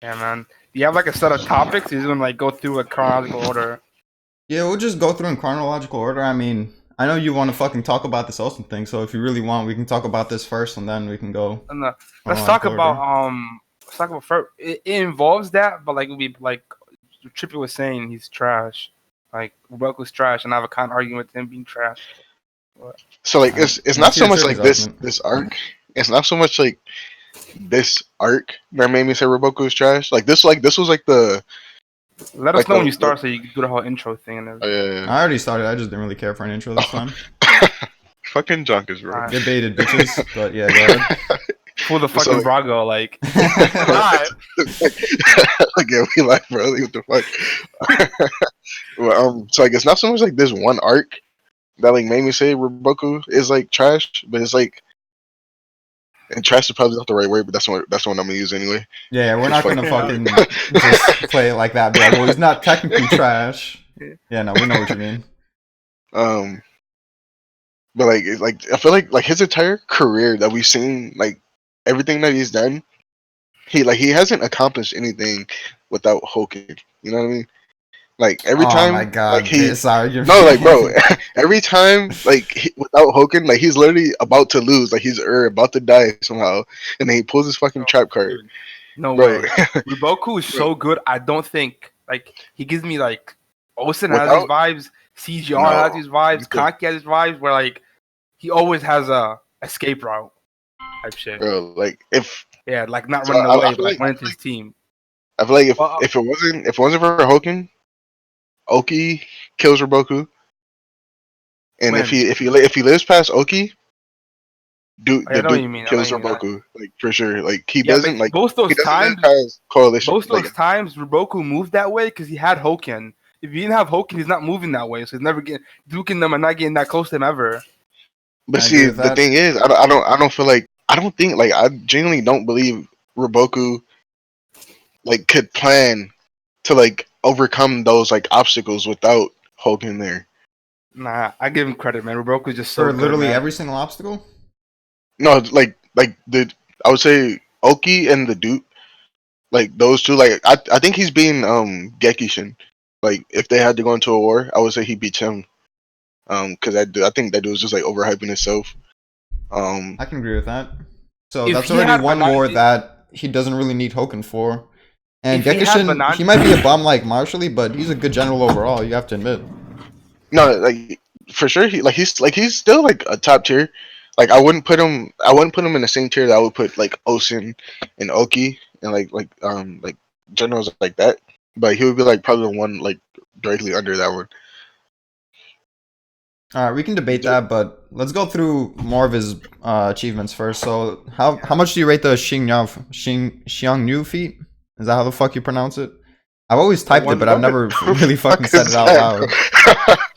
Yeah, man. Do you have like a set of topics? You're just gonna like go through a chronological order. Yeah, we'll just go through in chronological order. I mean, I know you want to fucking talk about this Olsen thing, so if you really want, we can talk about this first, and then we can go And let's talk chronological about order. let's talk about first. It involves that, but like we like Trippy was saying, he's trash. Like Udoka's trash, and I have a kind of argument with him being trash. But, So like Alright, it's not let's so hear much Trippy's like this argument. this arc. It's not so much like this arc that made me say Roboku is trash. This was like the let us like know when you the start, so you can do the whole intro thing and everything. I already started. I just didn't really care for an intro this time. fucking junkers, bro. Alright. Debated, bitches. But yeah, go ahead. Pull the fucking So, like- Brago, like. like yeah, we like bro. Like, what the fuck? Well, so like it's not so much like this one arc that like made me say Roboku is like trash, but it's like and trash is probably not the right word, but that's the one I'm gonna use anyway. Yeah, we're not gonna Yeah. fucking just play it like that. Be like, well, he's not technically trash. Yeah, no, we know what you mean. But like I feel like his entire career that we've seen, like everything that he's done, he hasn't accomplished anything without Hoken. You know what I mean? Like every Oh time, my god, like he this argument. no, like bro, every time without Hoken, like he's literally about to lose, like he's about to die somehow, and then he pulls his fucking trap card. Dude, no Bro. way. Riboku is so good. I don't think like he gives me like Osen has Without- these vibes, CGR No. has these vibes, You could- Kanki has these vibes, where like he always has a escape route type shit. Bro, like if Yeah, like not So running I away, feel but like like- running to his team. I feel like Well, if it wasn't for Hoken, Oki kills Roboku, and When? if he lives past Oki, I the know what dude you mean, I kills know what you Roboku, like for sure. Like he Yeah, doesn't but like both he those doesn't times, live past coalition. both those Like times, Riboku moved that way because he had Hoken. If he didn't have Hoken, he's not moving that way, so he's never getting duking them and not getting that close to him ever. but I see, agree with the that. thing is, I don't feel like I don't think like I genuinely don't believe Roboku like could plan to like overcome those like obstacles without Hogan there. Nah, I give him credit, man. Riboku's just so For good, literally man. every single obstacle. No, like the I would say Oki and the dude, like those two. Like I think he's being Gekishin. Like if they had to go into a war, I would say he beats him. Because I think that dude was just like overhyping himself. I can agree with that. So If that's he already had one Banana- more that he doesn't really need Hoken for. And If he had Gekishin, Banana- he might be a bum like Marshally, but he's a good general overall. You have to admit. No, like for sure he's still like a top tier. Like I wouldn't put him in the same tier that I would put like Osen and Oki and like generals like that. But he would be like probably the one like directly under that one. All right, we can debate that, but let's go through more of his achievements first. So, how much do you rate the Xiangnu feat? Is that how the fuck you pronounce it? I've always typed it, but I've never really fucking said it out loud.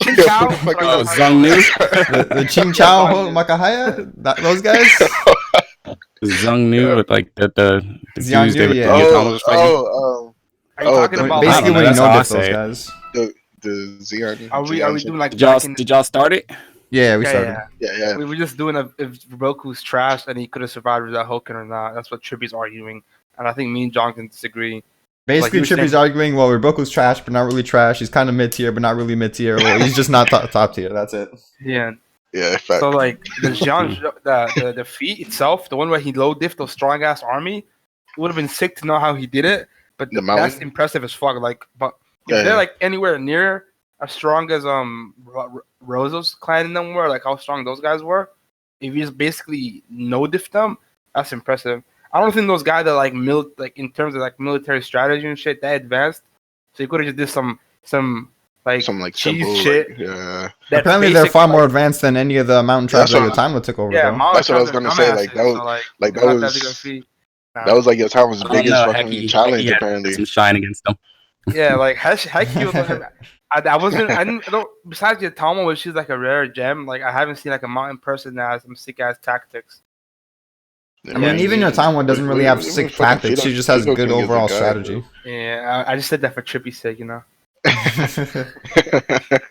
Chin Chow? Oh, Zhongnu? The Ching Chao Makahaya? Those guys? Zhongnu with like the Xiangnu, Tuesday with yeah. the Thomas fighting. Are you Oh, talking the- about Basically, I when don't you know, know that's diff how I those say guys. the Zion. Are we doing like Did y'all start it? Yeah, we yeah, started. yeah. Yeah. We were just doing if Roku's trash and he could have survived without Hoken or not. That's what Trippy's arguing, and I think me and John can disagree. Basically, Like you were Chippy's saying- arguing, well, Riboku's trash, but not really trash. He's kind of mid tier, but not really mid tier. Well, he's just not top tier. That's it. Yeah. Yeah, fact. So like the Jean, the feat itself, the one where he low diff those strong ass army, it would have been sick to know how he did it. But The that's mountain? impressive as fuck. Like, but if Yeah, they're yeah. like anywhere near as strong as Roso's clan in them were, like how strong those guys were, if you just basically no diff them, that's impressive. I don't think those guys are like in terms of like military strategy and shit that advanced. So you could have just did some like Some like cheese simple shit. like, yeah. that's Apparently, they're basic, far like- more advanced than any of the mountain tribes That's that what- Yotanwa took over. Yeah, though. Mao That's what I was tribes are gonna say, like, dumbasses, that was- so, like like, it's that not was- big of a feat. Nah. That was like Yotan's I don't biggest know, fucking challenge had apparently. some shine against them. Yeah, like Heki was. I don't. Besides Yatama, which she's like a rare gem. Like I haven't seen like a mountain person that has some sick ass tactics. I mean, even Yotanwa doesn't really have sick tactics. She just has good overall strategy. Yeah, I just said that for Trippy's sake, you know. Uh,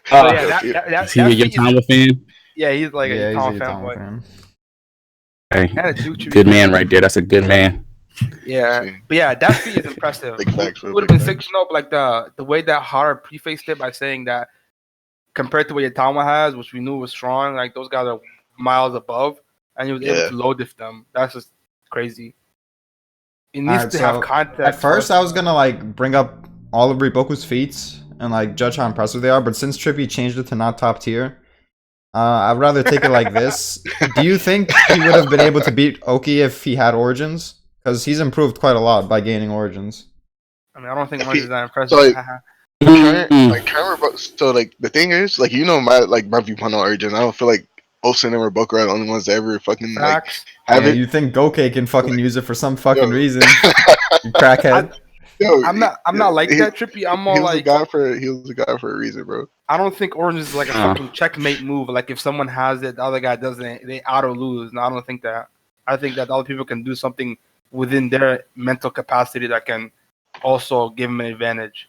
So, yeah, is he a Yatama fan? Yeah, he's like Yeah, a he's a Yatama Yotanwa fanboy. fan. Hey, And a Duke Trippy good fan. man right there. That's a good man. Yeah, See. but yeah, that feat is impressive. Big facts, bro, It would have big been facts. 6-0, but like the way that Hara prefaced it by saying that compared to what Yatama has, which we knew was strong, like those guys are miles above, and he was able Yeah. to low diff them. That's just crazy. It needs Alright, to have so context. at first for I us was to- gonna like bring up all of Riboku's feats and like judge how impressive they are, but since Trippy changed it to not top tier, I'd rather take it like this. Do you think he would have been able to beat Oki if he had Origins? Because he's improved quite a lot by gaining Origins. I mean, I don't think If Orange he- is that impressive. so, like, Mm. Like so like the thing is like my viewpoint on Origin. I don't feel like Osen and Rebuka are the only ones that ever fucking like Facts. have Yeah, it. you think Gokei can fucking use it for some fucking Yo. reason? You crackhead. Yo, I'm not like that, Trippy. I'm He more was a like guy for a reason, bro. I don't think Orange is like a Huh. fucking checkmate move. Like if someone has it, the other guy doesn't, they auto lose. No, I don't think that. I think that other people can do something within their mental capacity that can also give them an advantage.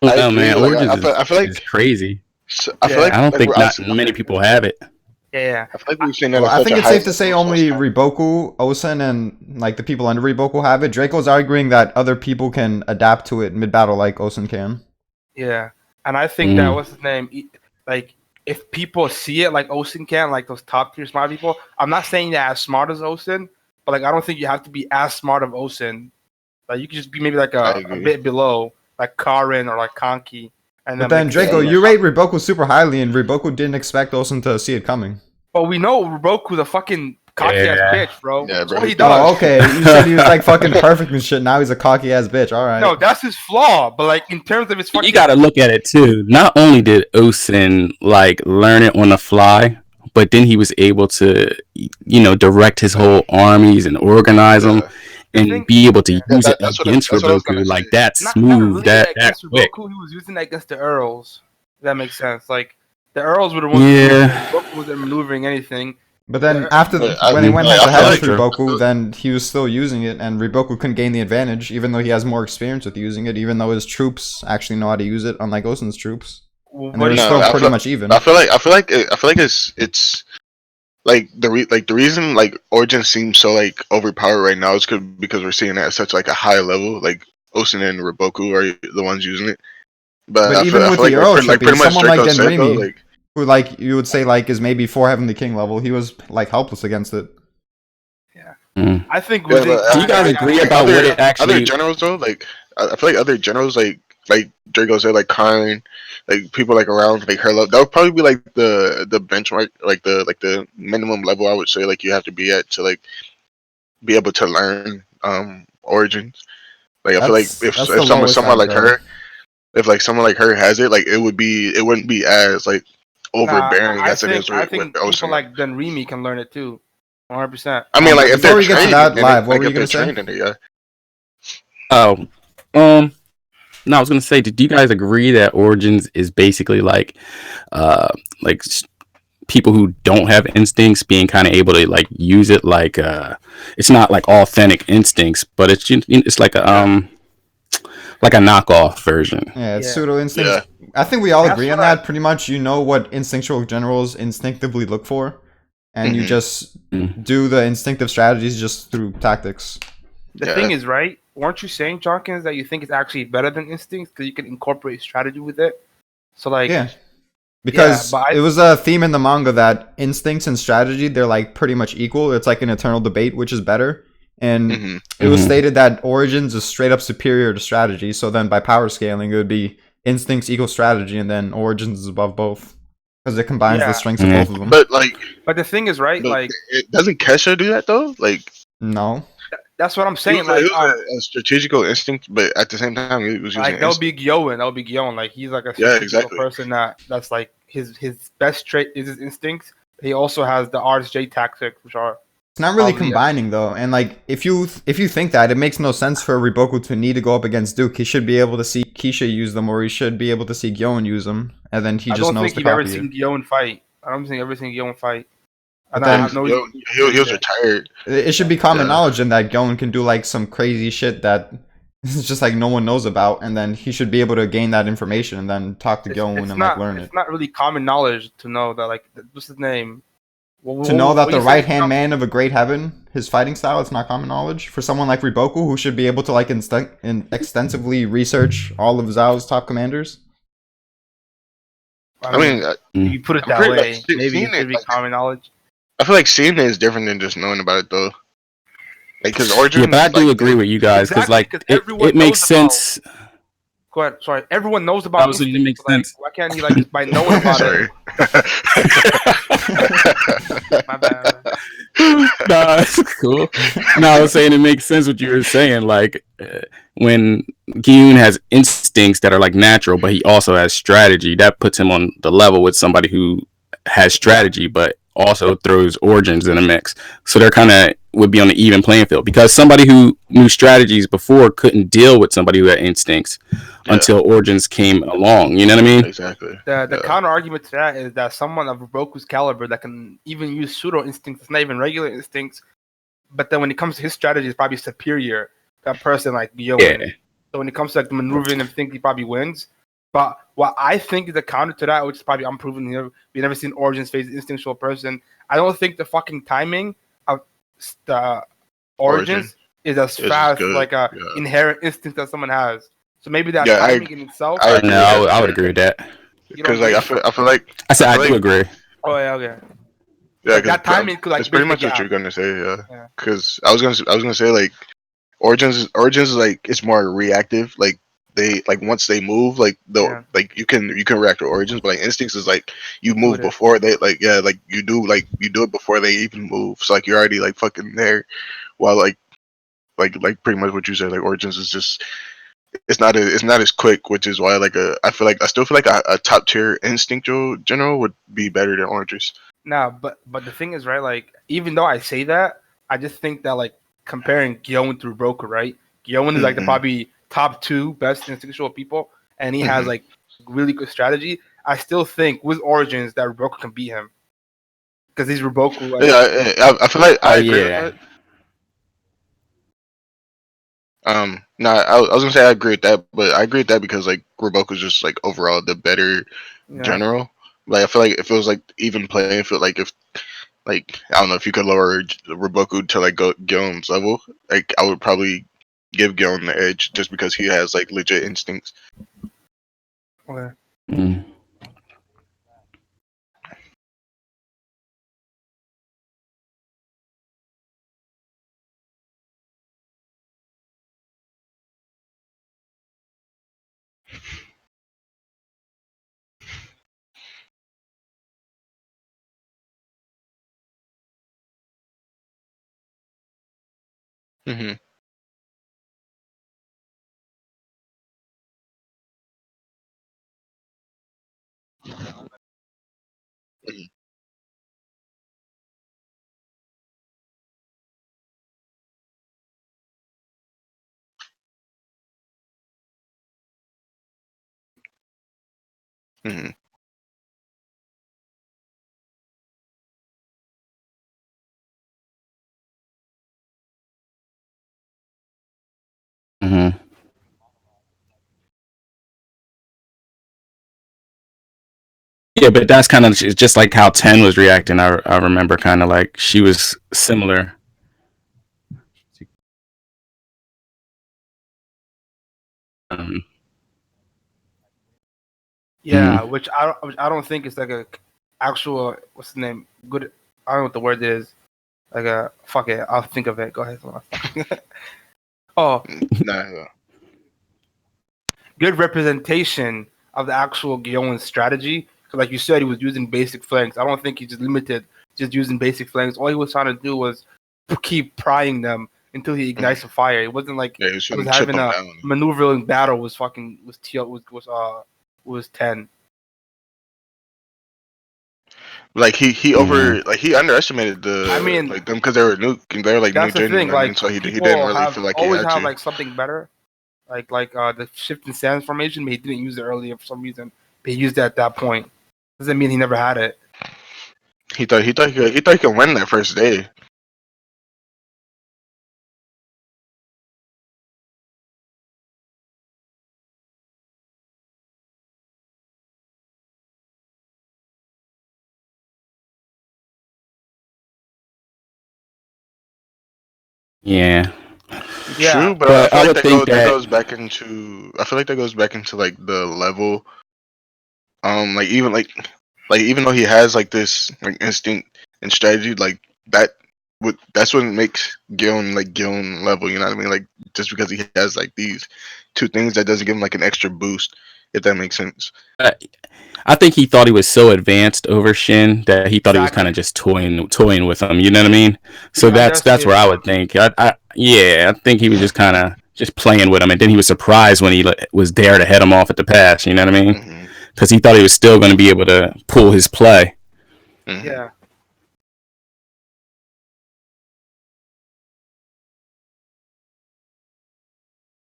Oh I agree, man, like, Origins I feel like- is crazy. So, I feel Yeah. like I don't like, think we're not obviously- many people have it. Yeah, I feel like we've seen that. Well, at I such think a it's high safe to say level, only so- Riboku, Osen, and like the people under Riboku have it. Draco's arguing that other people can adapt to it mid battle like Osen can. yeah. And I think that Mm. what's his name? Like if people see it like Osin can, like those top tier smart people. I'm not saying that as smart as Osin, but like I don't think you have to be as smart of Osin. Like you could just be maybe like I a agree. bit below, like Karin or like Konki. And But then make- Draco, yeah. you rate Riboku super highly, and Riboku didn't expect Osen to see it coming. But we know Roku's a fucking cocky ass Yeah. bitch, bro. Yeah, That's bro, what he he does. Oh, okay. You said he was like fucking perfect and shit. Now he's a cocky ass bitch. All right. No, that's his flaw. But like in terms of his fucking, You got to look at it too. Not only did Osen like learn it on the fly, but then he was able to, direct his whole armies and organize them and thing- be able to use that- it that's what I- against that's what I was gonna Riboku. Like say. that's not smooth. really that against quick. Roku. He was using that against the Earls. If that makes sense. Like the Earls were the ones. Yeah. Roku wasn't maneuvering anything. But then Yeah. after But I when he mean, went like, head to I head feel with like- Riboku, then he was still using it, and Riboku couldn't gain the advantage, even though he has more experience with using it, even though his troops actually know how to use it, unlike Osen's troops. Well, And they were what- No, still I pretty feel- much even. I feel like it's like the reason like Origin seems so like overpowered right now is because we're seeing it at such like a high level. Like Osen and Riboku are the ones using it. But I even feel with like the Earl pretty shipping, someone like Draco said, though, Denrimi, like, who like you would say like is maybe 4 Heavenly King level, he was like helpless against it. Mm. I think. Yeah, within- but, Do you guys agree like, about other, what it actually- other generals though? Like I feel like other generals like Draco said, like Karn, like people like around like her level, that would probably be like the benchmark, like the minimum level I would say like you have to be at to like be able to learn Origins. Like I feel like That's- if that's the someone lowest I'd like go. her, if like someone like her has it, like it wouldn't be as like overbearing I as it think, is I with think Osen. people like Denrimi can learn it too. 100%. I mean, like if Before they're we get to trained that in it, live, what like, were you if they're gonna say? trained in it, yeah. Oh, no, I was gonna say, did you guys agree that Origins is basically like people who don't have instincts being kind of able to like use it like it's not like authentic instincts, but it's like a knockoff version. Yeah, it's Yeah. pseudo instincts. Yeah. I think we all That's agree on what I- that. Pretty much, you know what instinctual generals instinctively look for, and you Mhm. just Mhm. do the instinctive strategies just through tactics. The Yeah. thing is, right? Weren't you saying, Jonkins, that you think it's actually better than instincts because you can incorporate strategy with it? So like, Yeah, because but I- it was a theme in the manga that instincts and strategy they're like pretty much equal. It's like an eternal debate which is better, and Mhm. it was Mhm. stated that Origins is straight up superior to strategy. So then by power scaling, it would be instincts equal strategy, and then Origins is above both because it combines Yeah. the strengths of Mhm. both of them. But like, but the thing is, right? but Like it, doesn't Kesha do that though? Like, No, that's what I'm he saying. was, Like, it was a strategical instinct, but at the same time, he was using like that would instinct. be Gyoen. That would be Gyoen. Like he's like a Yeah, strategical exactly. person that's like his best trait is his instincts. He also has the RSJ tactics, which are it's not really Probably, yeah. combining though. And like if you think that, it makes no sense for Riboku to need to go up against Duke. He should be able to see Kisha use them, or he should be able to see Gyoen use them, and then he I just don't knows think to you've ever copy seen it. Gyoen fight. I don't think I've ever seen Gyoen fight. But And then- I have no Yo, he was retired. It should be common Yeah. knowledge in that Gyoen can do like some crazy shit that it's just like no one knows about, and then he should be able to gain that information and then talk to Gyoen and like learn it. It's not really common knowledge to know that like what's his name, To know that what the you saying? right hand man of a great heaven, his fighting style, it's not common knowledge. For someone like Riboku, who should be able to like extensively research all of Zhao's top commanders. I mean, if you put it I'm that pretty way, like maybe seeing it should it. be Like, common knowledge. I feel like seeing it is different than just knowing about it though. Like, because Yeah, Origins, but I do like, agree with you guys because Exactly, like because it, everyone it makes knows about. sense. Go ahead. Sorry, everyone knows I about was saying it instinct. makes Like, sense. why can't he like just by knowing about sorry. it? My bad. Nah, it's cool. No, I was saying it makes sense what you were saying. Like when Gyun has instincts that are like natural, but he also has strategy. That puts him on the level with somebody who has strategy, but also throws origins in the mix. So they're kind of would be on the even playing field because somebody who knew strategies before couldn't deal with somebody who had instincts until origins came along. You know what I mean? Exactly. The counter argument to that is that someone of Roku's caliber that can even use pseudo instincts, it's not even regular instincts, but then when it comes to his strategy, it's probably superior to a person like Gyoen. Yeah. So when it comes to like the maneuvering and think he probably wins. But what I think is the counter to that, which is probably unproven here, we've never seen Origins face an instinctual person. I don't think the fucking timing of the Origins is as It's fast good. like a Yeah. inherent instinct that someone has. So maybe that Yeah, timing in itself. I agree. No, I would agree with that. You don't Because like agree? I feel like I said I feel do like- agree. Oh yeah, okay. yeah, Like, 'cause that timing could like that's pretty bridge the much what gap. you're gonna say. Yeah. Yeah. Because I was gonna say like Origins is like it's more reactive. Like they like once they move like Yeah. like you can react to Origins, but like Instincts is like you Do move it. before they like you do it before they even move. So like you're already like fucking there. While like pretty much what you said, like Origins is just it's not as quick, which is why like I still feel like a top tier instinctual general would be better than Origins. Nah, but the thing is, right? Like, even though I say that, I just think that like comparing Gyoen through Broker, right? Gyoen is like the Mhm. probably top 2 best instinctual people, and he has Mhm. like really good strategy. I still think with Origins that Ruboku can beat him because he's Ruboku. Like, I feel like I Oh, agree yeah. with that. No, I was gonna say I agree with that, but I agree with that because like Roboku's just like overall the better yeah. general. Like I feel like if it was like even playing field, like if like I don't know if you could lower Roboku to like Gyoen's level, like I would probably give Gyoen the edge just because he has like legit instincts. Okay. Mm. Mm-hmm. Mm-hmm. Mm-hmm. Yeah, but that's kind of just like how Ten was reacting. I remember kind of like she was similar. Um, Yeah, which I don't think it's like a actual what's the name? Good. I don't know what the word is. Like a fuck it. I'll think of it. Go ahead. Oh, Nah, good representation of the actual Gyoen strategy. Because like you said, he was using basic flanks. I don't think he just limited just using basic flanks. All he was trying to do was keep prying them until he ignites a fire. It wasn't like yeah, he was he was trying to chip having him a down. maneuvering battle. Was fucking was 10. Like he mhm. he underestimated the I mean, like them because they were like new that's the gen, you thing. know what I mean? Like So he didn't people really have feel like he always had have to. like something better, like the shift in sands formation, but he didn't use it earlier for some reason. But he used it at that point. Doesn't mean he never had it. He thought he could win that first day. Yeah. Yeah. True, but But I I feel would like think that that- goes back into. I feel like that goes back into like the level. Like even though he has like this like instinct and strategy, like that's what makes Gillen level. You know what I mean? Like just because he has like these two things that doesn't give him like an extra boost, if that makes sense. I think he thought he was so advanced over Shin that he thought he was Exactly. kind of just toying with him. You know what I mean? So Yeah, that's where I would think. I think he was just kind of just playing with him, and then he was surprised when he was there to head him off at the pass. You know what I mean? Mm-hmm. Because he thought he was still going to be able to pull his play. Mm-hmm. Yeah.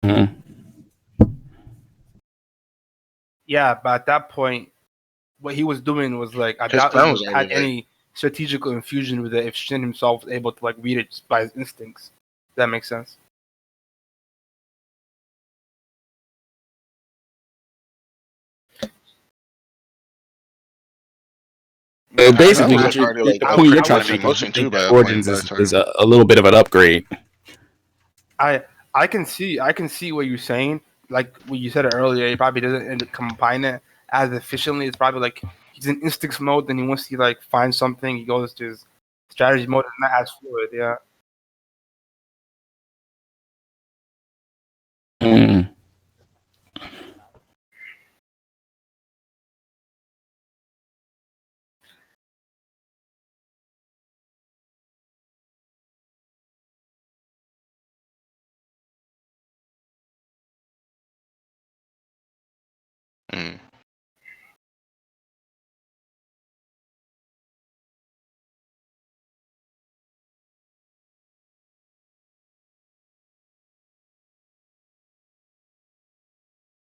Mhm. Yeah, but at that point, what he was doing was like I His doubt plan he was would already had any strategical infusion with it if Shin himself was able to like read it just by his instincts. Does that make sense? So basically, was what you're, already, like, the I point would- you're I trying would- to make is you motion too think by that that point, Origins by that is time. a little bit of an upgrade. I can see what you're saying. Like what you said earlier, he probably doesn't end up combine it as efficiently. It's probably like he's in instincts mode, then he wants to like find something, he goes to his strategy mode, and not as fluid. Yeah. Mm. Mm.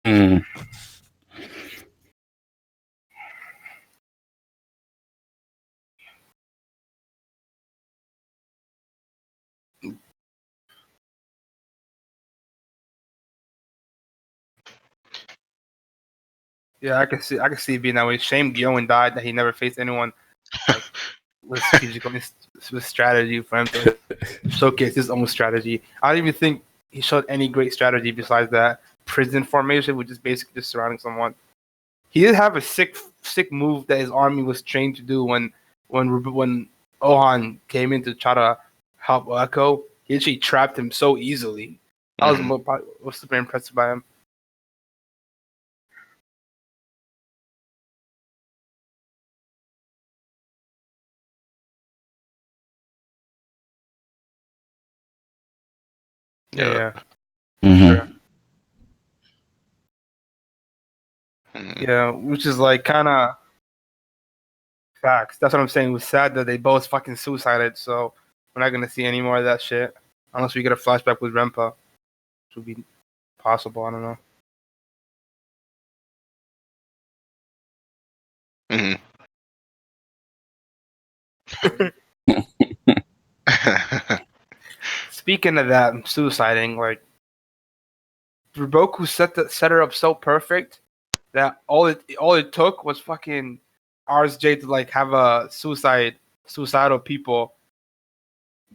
Mm. Yeah, I can see it being that way. Shame Gyoen died that he never faced anyone like with strategical with strategy for him to showcase his own strategy. I don't even think he showed any great strategy besides that prison formation, which is basically just surrounding someone. He did have a sick move that his army was trained to do when Ohan came in to try to help Echo. He actually trapped him so easily. I was super impressed by him. Yeah. Mm-hmm. Mm. Yeah, which is like kind of facts. That's what I'm saying. It was sad that they both fucking suicided, so we're not gonna see any more of that shit unless we get a flashback with Rempa, which would be possible. I don't know. Mhm. Speaking of that, suiciding, like Roku set her up so perfect that all it took was fucking RSJ to like have a suicidal people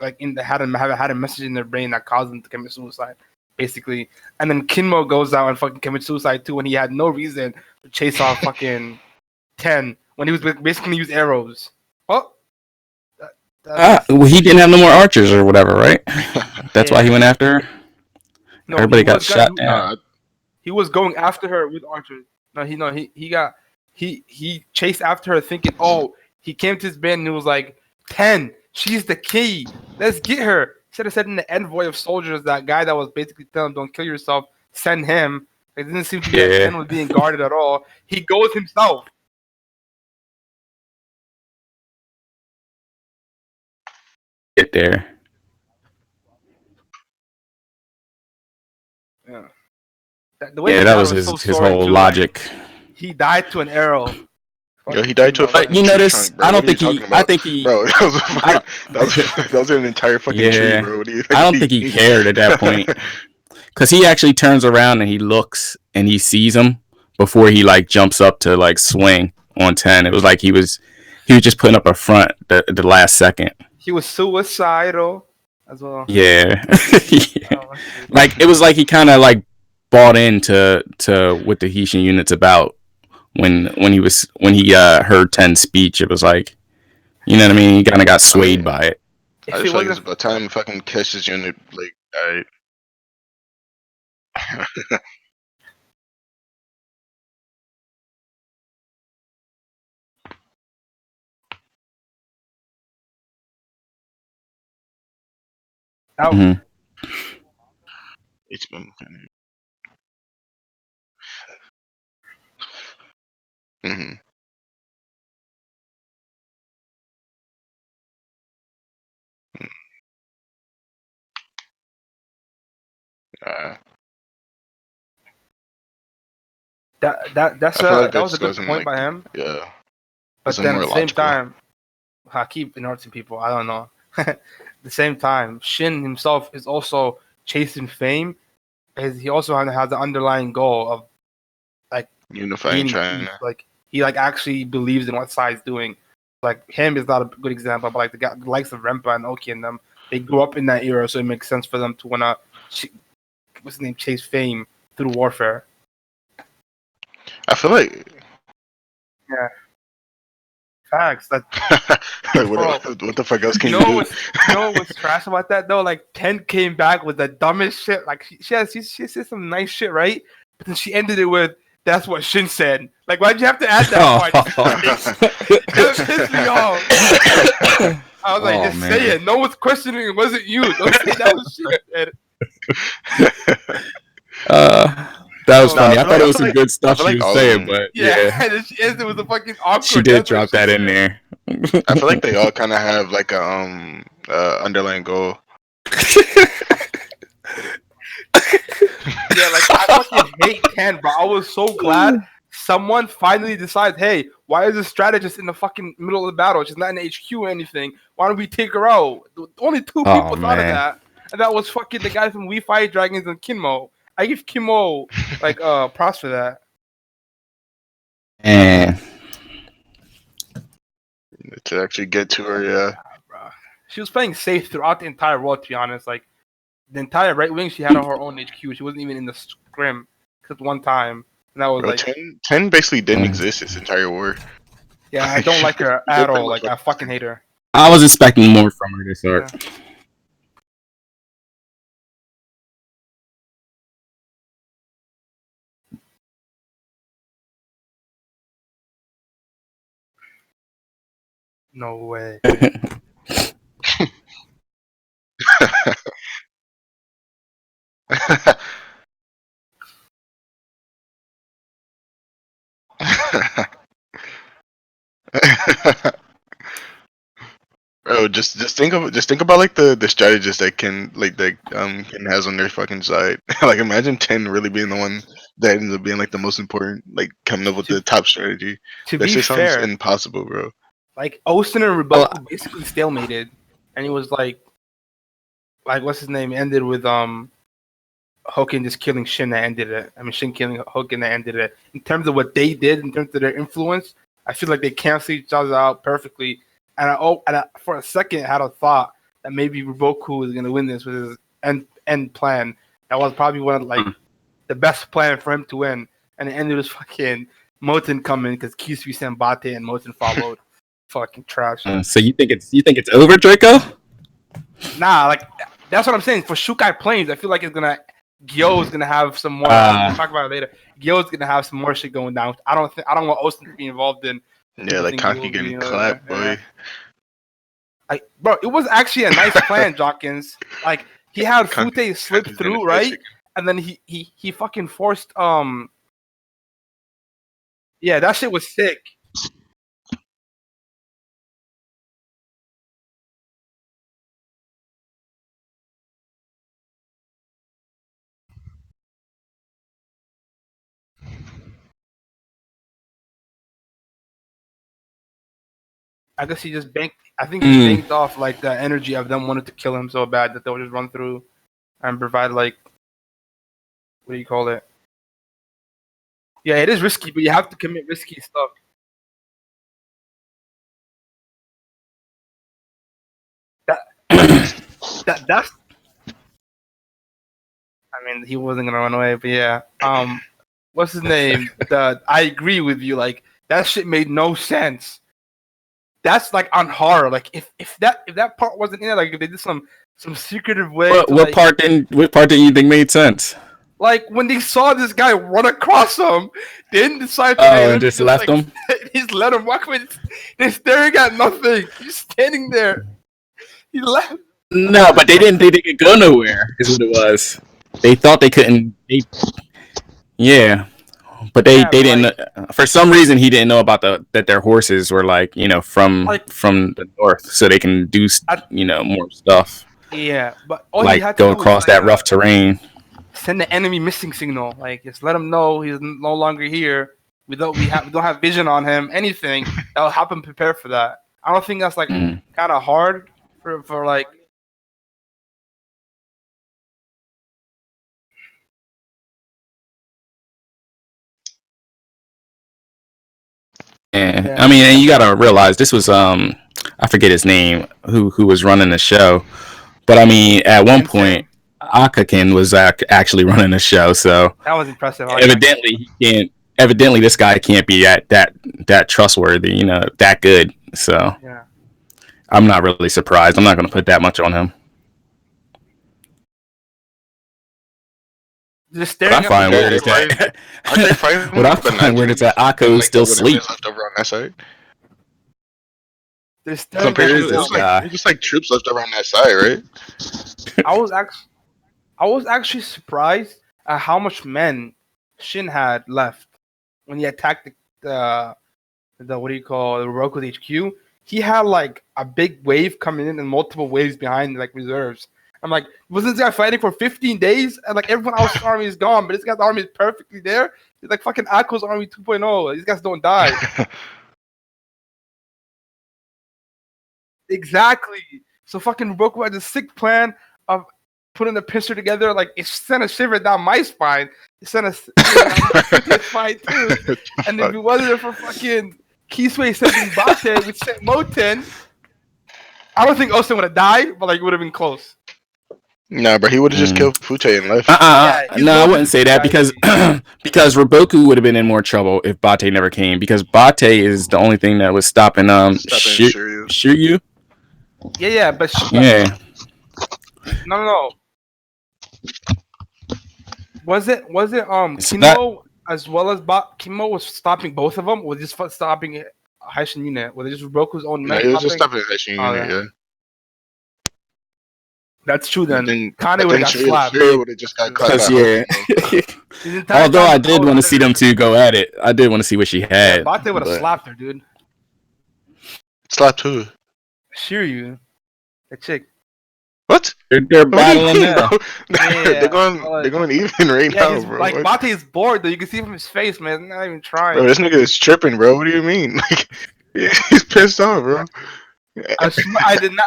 like in the had a message in their brain that caused them to commit suicide, basically. And then Kinmo goes out and fucking commits suicide too when he had no reason to chase off fucking 10 when he was basically use arrows. Oh, Well, he didn't have no more archers or whatever, right? That's why he Yeah. went after her. no, Everybody he got was shot got- down. He was going after her with archers. No, he chased after her thinking, oh, he came to his band and he was like, 10, she's the key. Let's get her. He should have said in the envoy of soldiers, that guy that was basically telling him, don't kill yourself, send him. It didn't seem to be like Yeah. 10 was being guarded at all. He goes himself. Get there. Yeah. The way Yeah, he that died was so his sorry, whole too, like, logic. he died to an arrow. Yo, he died to a Fucking fucking you tree notice, trunk, bro. I don't What are you think he. talking I about? think he. Bro, that was, a I fucking, don't- that was an entire fucking Yeah. tree, bro. What do you I don't think he cared at that point. Because he actually turns around and he looks and he sees him before he like jumps up to like swing on 10. It was like he was just putting up a front the last second. he was suicidal. as well. Yeah. Oh, let's see. Like it was like he kind of like bought into what the Haitian unit's about when he heard Ten's speech. It was like, you know what I mean? He kind of got swayed by it. I If just it feel like it's wasn't, about time fucking Kesh's unit like died. that, Mhm. It's been. Mm-hmm. Uh, that's I feel like that was this a good goes in point like by him. yeah, But it's then more at the same logical. time, I keep ignoring people. I don't know. At the same time, Shin himself is also chasing fame. He also has the underlying goal of like Unifying gaining peace. China. Like he like actually believes in what Sai's doing. Like him is not a good example, but like the likes of Rempa and Oki and them, they grew up in that era, so it makes sense for them to wanna what's his name, chase fame through warfare. I feel like Yeah, facts. That like, bro. what the fuck else can You you know do? what's trash about that though? Like Ten came back with the dumbest shit. Like she said some nice shit, right? But then she ended it with that's what Shin said. Like why'd you have to add that part? That pissed me off. I was like, Oh, just man. say it. No one's questioning it. Wasn't you? Don't say that was Shin said. That was Oh, funny. Nah, I thought it was feel some good stuff feel she like was all of saying, them. but yeah. yeah, And then she ended with a fucking awkward. she did That's what drop Shin that in said. there. I feel like they all kind of have like a underlying goal. Yeah, like I fucking hate Ken, bro. I was so glad someone finally decides, hey, why is this strategist in the fucking middle of the battle? She's not in HQ or anything. Why don't we take her out? Only two Oh, people thought of man. that, and that was fucking the guy from We Fight Dragons and Kinmo. I give Kinmo like props for that. And To actually get to her, yeah. Bruh. She was playing safe throughout the entire war. To be honest, like the entire right wing, she had on her own HQ. She wasn't even in the scrim except one time, and that was Bro, like, 10 basically didn't exist this entire war. yeah, I don't like her They at pretty all. much Like I fucking hate her. I was expecting more from her this arc. Yeah. No way. Bro, just think about like the strategist that Ken has on their fucking side. Like imagine 10 really being the one that ends up being like the most important, like coming up with the top strategy. To That be shit sounds fair, impossible, bro. like Osten and Rebuku basically stalemated, and he was like what's his name ended with Hoken just killing Shin that ended it. I mean Shin killing Hoken that ended it. In terms of what they did, in terms of their influence, I feel like they cancel each other out perfectly. And I for a second had a thought that maybe Rebuku was gonna win this with his end plan. That was probably one of like the best plan for him to win, and it ended with fucking Moten coming because Kisui sent Bate and Moten followed. Fucking trash. So you think it's over, Draco? Nah, like that's what I'm saying. For Shukai Plains, I feel like Gyo's gonna have some more. We'll talk about it later. Gyo's gonna have some more shit going down. I don't want Osten to be involved in. Yeah, like Gyo will Kanki be, getting clapped, boy. Like, bro, it was actually a nice plan, Jawkins. Like he had Fute slip Kanki's through, gonna right? fix And then he fucking forced yeah, that shit was sick. I guess he just banked. I think he banked off like the energy of them wanted to kill him so bad that they'll just run through and provide like what do you call it? Yeah, it is risky, but you have to commit risky stuff. That that's. I mean, he wasn't gonna run away, but yeah. What's his name? I agree with you. Like that shit made no sense. That's like on horror. Like if that part wasn't in there, like if they did some secretive way. What part didn't you think made sense? Like when they saw this guy run across them, they didn't decide to. And just left him. Just let him walk away. They're staring at nothing. He's standing there. He left. No, but they didn't go nowhere. Is what it was. They thought they couldn't. Yeah, but they didn't. For some reason, he didn't know about that their horses were from the north, so they can do more stuff. Yeah, but go across that rough terrain. Send the enemy missing signal. Like just let him know he's no longer here. We don't have vision on him. Anything that'll help him prepare for that. I don't think that's kind of hard for like. Yeah. I mean, and you gotta realize this was I forget his name who was running the show, but I mean at one point Akakin was actually running the show, so that was impressive. Evidently this guy can't be that trustworthy, that good. So yeah. I'm not really surprised. I'm not gonna put that much on him. Just what I find weird is that Akko is still asleep. Left over on that side. There's just like troops left over on that side, right? I was actually surprised at how much men Shin had left when he attacked the what do you call the Roku's HQ. He had like a big wave coming in and multiple waves behind like reserves. I'm like, wasn't this guy fighting for 15 days? And like everyone else's army is gone, but this guy's army is perfectly there. It's like fucking Akko's army 2.0. These guys don't die. Exactly. So fucking Roku had a sick plan of putting the picture together. Like it sent a shiver down my spine. It sent a spine too. And if it wasn't for fucking Kisui sending Bate, which sent Moten, I don't think Osen would have died, but like it would have been close. Nah, but he would have just killed Fute and left. No, I wouldn't say that because Roboku would have been in more trouble if Bate never came, because Bate is the only thing that was stopping Shiryu. Yeah, but no. Was it Kimo as well as Kimo was stopping both of them, or just stopping Haishin unit? Was it just Roboku's own men? It was just stopping Haishin unit, yeah. That's true then. Kane would have got slapped. Would have just got caught. Yeah. Although I did want to see them two go at it. I did want to see what she had. Yeah, Bate would have slapped her, dude. Slapped who? Shiryu. The chick. What? They're battling now. They're going even right now, bro. Like Bate is bored though. You can see from his face, man. He's not even trying. Bro, this nigga is tripping, bro. What do you mean? Like, he's pissed off, bro. I did not.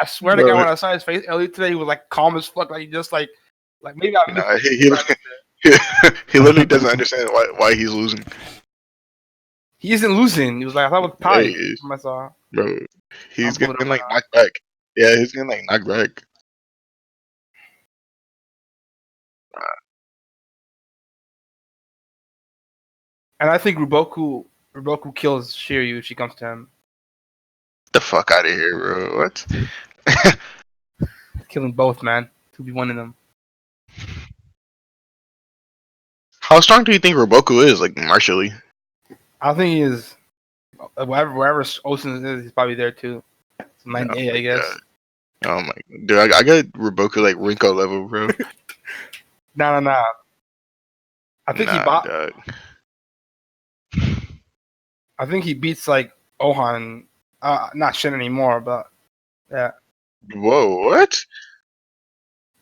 I swear to God, when I saw his face earlier today, he was like calm as fuck. Like he just like maybe I. He literally doesn't understand why he's losing. He isn't losing. He was like, I thought it was tight. I saw. Bro, he's getting like knocked back. Yeah, he's getting like knocked back. And I think Roboku kills Shiryu if she comes to him. The fuck out of here, bro. What? Killing both, man. 2v1 in them. How strong do you think Roboku is, like, martially? I think he is. Wherever Osen is, he's probably there too. 98, I guess. God. Oh my god. Dude, I got Roboku like Rinko level, bro. Nah. I think I think he beats like Ohan. Not Shin anymore, but yeah. Whoa, what?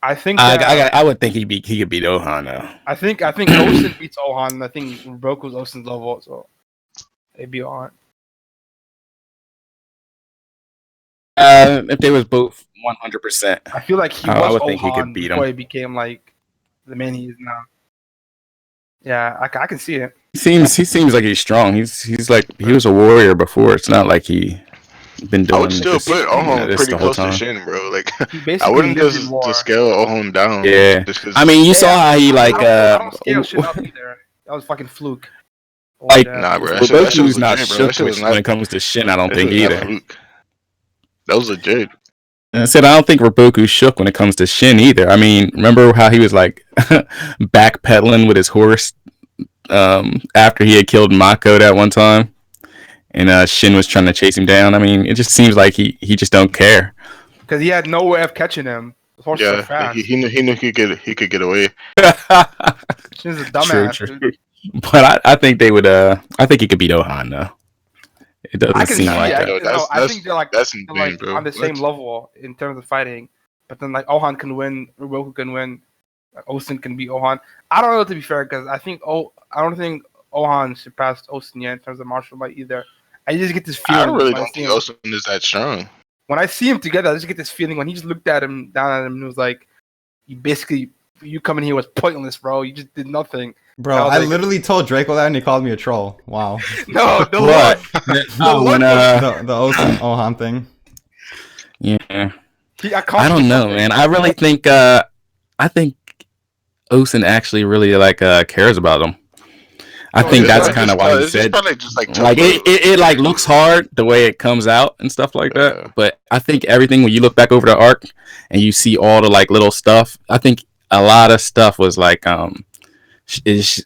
I think I would think he could beat Ohan though. I think Osen beats Ohan. I think Roboku's Osen's level, so it'd be Ohan. If they was both 100%, I feel like he was Ohan he could beat before he became like the man he is now. Yeah, I can see it. He seems like he's strong. He was a warrior before. It's not like he been I doing would still this, put Ohon this pretty the whole close to time. Shin, bro. Like, He I basically wouldn't lives in just war. scale Ohon down. Yeah. Just 'cause- I mean, you Yeah, saw how he like I don't scale shit up either. That was fucking fluke. Like, Yeah. nah, bro. That shit was Roboku's not legit, bro. That shook shit was when not. it comes to Shin. I don't That think shit was not either. fluke. That was legit. And I said I don't think Roboku shook when it comes to Shin either. I mean, remember how he was like backpedaling with his horse after he had killed Mako that one time, and Shin was trying to chase him down. I mean, it just seems like he just don't care. Because he had no way of catching him. The horse was Yeah, fast. he knew he could get away. Shin's a dumbass. Dude. But I think they would. I think he could beat Ohan though. It doesn't I can see. seem like I, that. that. I think they're like, That's they're insane, like bro. on the same What? level in terms of fighting. But then like Ohan can win, Roboku can win, Osen can beat Ohan. I don't know, to be fair, because I don't think Ohan surpassed Osen yet in terms of martial might either. I just get this feeling. I really when don't see think him. Osun is that strong. When I see him together, I just get this feeling when he just looked at him, down at him, and was like, you coming here was pointless, bro. You just did nothing. Bro, I was I like- literally told Draco that and he called me a troll. Wow. No, the What? look. No, when, The Ohan thing. yeah. I I don't know, man. I really think I think Osen actually really like cares about him. I think that's kind of why he said probably just like like it like looks hard the way it comes out and stuff like that. Yeah. But I think everything when you look back over the arc and you see all the like little stuff, I think a lot of stuff was like it's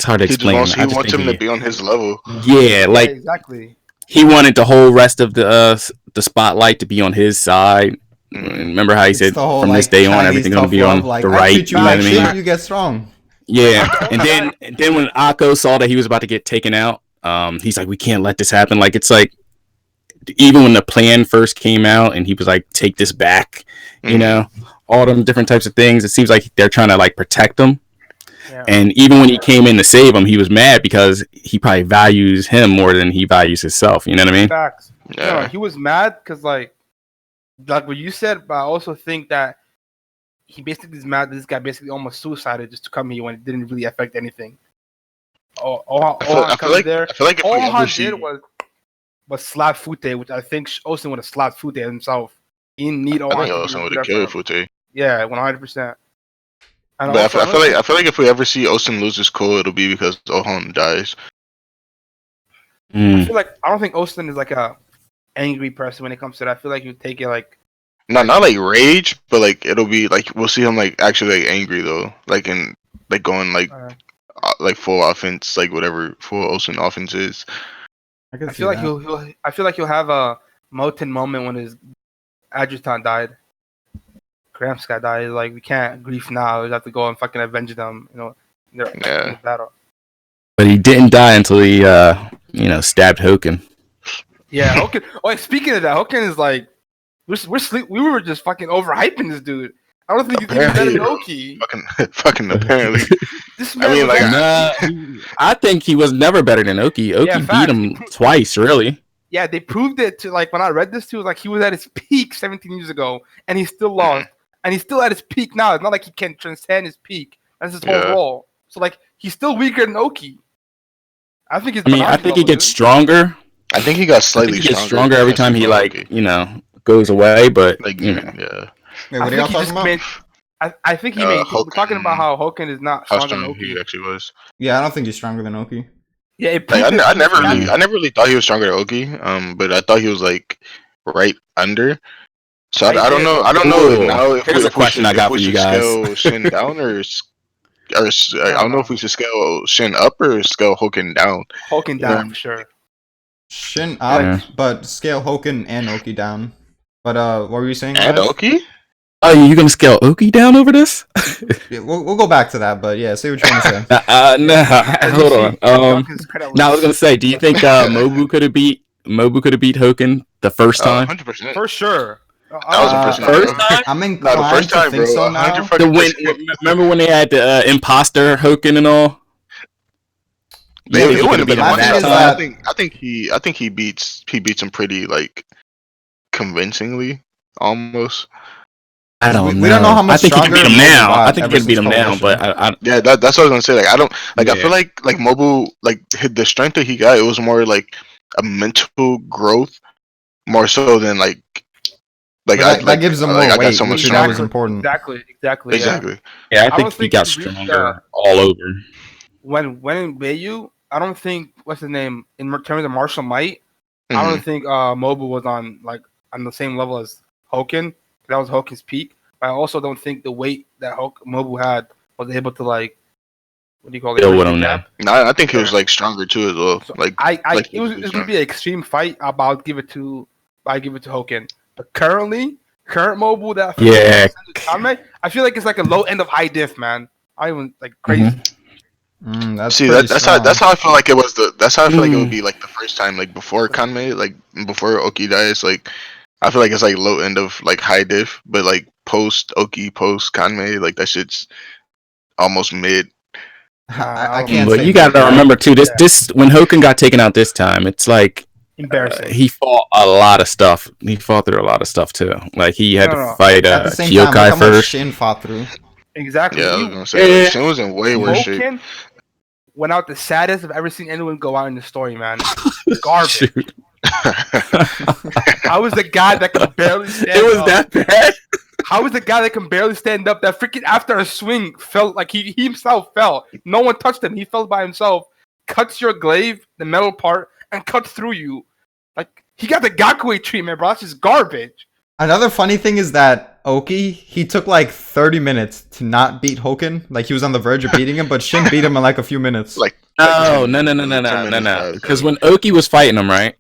hard to He explain. wants, I just wants think him to be on his level. yeah, like exactly. he wanted the whole rest of the spotlight to be on his side. Remember how he It's said the whole, from like, this day on Chinese everything's gonna tough be on love, like, the I right. treat You you know what I like mean? shit, you get strong. Yeah, and then when Akko saw that he was about to get taken out, he's like, "We can't let this happen." Like it's like even when the plan first came out, and he was like, "Take this back," you know, all them different types of things. It seems like they're trying to like protect him. Yeah. And even when he came in to save him, he was mad because he probably values him more than he values himself. You know what I mean? Facts. Yeah. No, he was mad because like what you said, but I also think that he basically is mad that this guy basically almost suicided just to come here when it didn't really affect anything. I feel like there. if we All ever Han see, did was slap Fute, which I think Osen would have slapped Fute himself. He didn't need I Ohan. think Osun would have killed Fute. Yeah, 100%. And But also, I feel like if we ever see Osun lose his cool, it'll be because Ohon dies. I feel like I don't think Osen is like a angry person when it comes to that. I feel like he would take it like Not like rage, but like it'll be like we'll see him like actually like angry though, like in like going like full offense, like whatever full Osun offense is. I can I see feel like that. I feel like he'll have a Moten moment when his adjutant died. Gramps guy died. He's like, we can't grief now. We have to go and fucking avenge them. You know, in the battle. But he didn't die until he, stabbed Hoken. Yeah, Hoken. Oh, speaking of that, Hoken is like, we were just fucking overhyping this dude. I don't think he's even better than Oki. Fucking apparently. This I man mean, was like, I think he was never better than Oki. Oki Yeah, beat facts. him twice, really. yeah, they proved it to like when I read this too. Like he was at his peak 17 years ago, and he still lost, and he's still at his peak now. It's not like he can transcend his peak. That's his whole Yeah. role. So like he's still weaker than Oki. I think I think he gets stronger. I think he got I slightly think he gets stronger every time he goes away. But like yeah. Wait, what are y'all talking about? I think he made. We're Hoken. talking about how Hoken is not how stronger than strong Oki. he actually was. Yeah, I don't think he's stronger than Oki. Yeah, it Like, proved it. I never really thought he was stronger than Oki. But I thought he was like right under. So I don't know. I don't know Ooh. now if Here's we, a question I got for you guys. Scale Shin down or I don't know if we should scale Shin up or scale Hoken down. Hoken Yeah. down for sure. Shin up, Yeah. but scale Hoken and Oki down. But what were you saying? And guys? Oki? Oh, you gonna scale Oki down over this? Yeah, we'll go back to that, but yeah, say what you're trying to say. No, As you hold see, on. Hoken's credit Now I was was- gonna say, do you think Mobu could have beat Hoken the first time? 100%. for sure. 1000%. First time? I'm No, the inclined first time, to think bro. so now. 100%. Remember when they had the imposter Hoken and all? They, You think it he wouldn't could've have been beat him My thing that is time. that- I think he beats him pretty like convincingly, almost. I don't know. We don't know how much I think he could beat stronger him now. Mobu got I think he ever could beat since him now, but Coalition. Yeah, that's what I was gonna say. Like I don't like. I Yeah. feel like Mobu, like the strength that he got, it was more like a mental growth more so than like But that gives him more I got weight, someone which you know stronger. is important. Exactly. Exactly. Yeah, I I think don't he think got he reached, stronger all over. when in Bayu, I don't think what's his name in terms of martial might. I Mhm. don't think Mobu was on the same level as Hoken. That was Hoken's peak. But I also don't think the weight that Mobu had was able to like what do you call it? Deal bridge with the him there. gap. No, I think he was like stronger too as well. So Like it was gonna be an extreme fight. I give it to Hoken. But current Mobu that Yeah. Kame, I feel like it's like a low end of high diff, man. I even like crazy. That's See pretty that's strong. how I feel like it was that's how I feel like it would Mm. be like the first time like before Kanmei like before Oki dies like I feel like it's like low end of like high diff but like post Oki post Kanmei like that shit's almost mid. I don't can't know. But say you mid, got to bro. remember too. Yeah. This when Hoken got taken out this time, it's like Embarrassing. he fought a lot of stuff. He fought through a lot of stuff too. Like he had No. to fight At the same time, look how Kyokai much first. Shin fought through. Exactly. Yeah, I was gonna say Yeah. like, Shin was in way worse shape. Hoken went out the saddest I've ever seen anyone go out in the story, man. Garbage. Shoot. How is the guy that can barely stand It was up? that bad. How is the guy that can barely stand up that freaking after a swing felt like he himself fell? No one touched him. He fell by himself. Cuts your glaive, the metal part, and cuts through you. Like he got the Gakue treatment, bro. That's just garbage. Another funny thing is that Oki, he took like 30 minutes to not beat Hoken. Like he was on the verge of beating him, but Shin beat him in like a few minutes. Like No. 10 minutes Because past. when Oki was fighting him, right?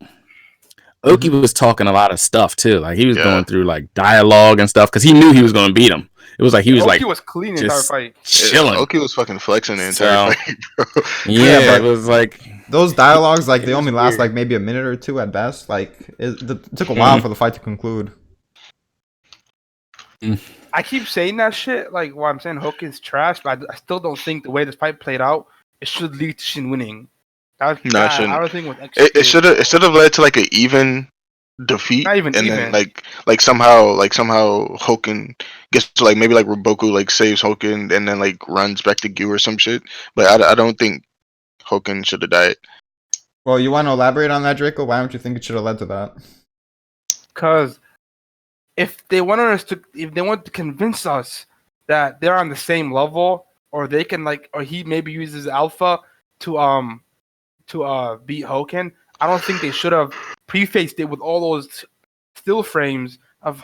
Oki was talking a lot of stuff too. Like he was Yeah. going through like dialogue and stuff because he knew he was going to beat him. It was like he was Oki like was clean the entire just fight. chilling. Oki was fucking flexing the entire So- fight, bro. Yeah, Yeah, it was like Those dialogues, like they It was only last weird. like maybe a minute or two at best. Like it took a while for the fight to conclude. I keep saying that shit, like what I'm saying Hoken's trash, but I still don't think the way this fight played out, it should lead to Shin winning. No, it shouldn't. I don't think it was It should have led to like an even defeat, Not even and even. then like somehow Hoken gets to like maybe like Roboku like saves Hoken and then like runs back to Gyu or some shit. But I don't think Hoken should have died. Well, you want to elaborate on that, Draco? Why don't you think it should have led to that? Because if they want to convince us that they're on the same level, or they can or he maybe uses Alpha to beat Hoken, I don't think they should have prefaced it with all those still frames of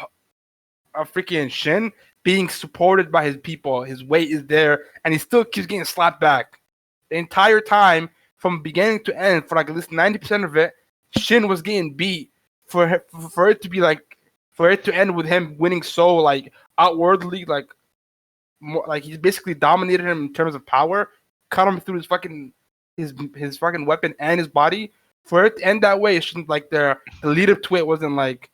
freaking Shin being supported by his people. His weight is there, and he still keeps getting slapped back the entire time from beginning to end. For like at least 90% of it, Shin was getting beat. For it to be for it to end with him winning so like outwardly, like more like he basically dominated him in terms of power, cut him through his fucking weapon and his body. For it to end that way, it shouldn't the lead up to it wasn't like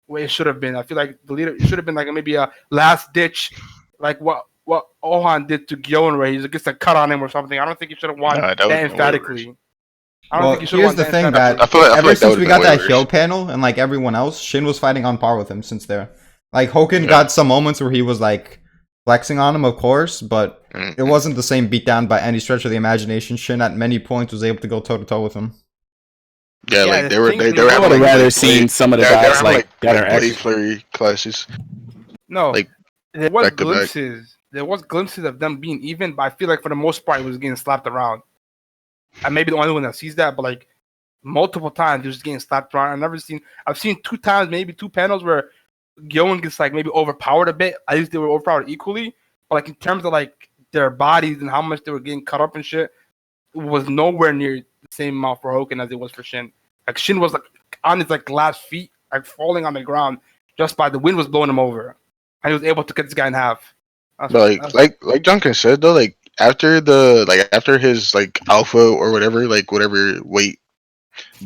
what it should have been. I feel like the leader should have been like maybe a last ditch, like what Ohan did to Gyoen, where he gets a cut on him or something. I don't think he should have won Nah, that that would've been way emphatically. I don't Well, think he should have here's won the thing emphatically. that I feel like ever that since would've we been got way that worse. Hill panel and like everyone else, Shin was fighting on par with him since there. Like Hoken Yeah. got some moments where he was like flexing on him, of course, but it wasn't the same beatdown by any stretch of the imagination. Shin at many points was able to go toe to toe with him. Yeah, Yeah, like the they were thing they is, were I I would having have like, rather like, seen some of the they were guys having, like that are Bloody actually. Flurry classes. No, like, there was back to back. glimpses. There was glimpses of them being even, but I feel like for the most part, he was getting slapped around. I may be the only one that sees that, but like multiple times, he was getting slapped around. I've seen 2 times, maybe 2 panels where Gyoen gets like maybe overpowered a bit. At least they were overpowered equally, but like in terms of like their bodies and how much they were getting cut up and shit, it was nowhere near the same amount for Hoken as it was for Shin. Like Shin was like on his like last feet, like falling on the ground just by the wind was blowing him over, and he was able to cut this guy in half. But like Duncan said though, like after his like alpha or whatever weight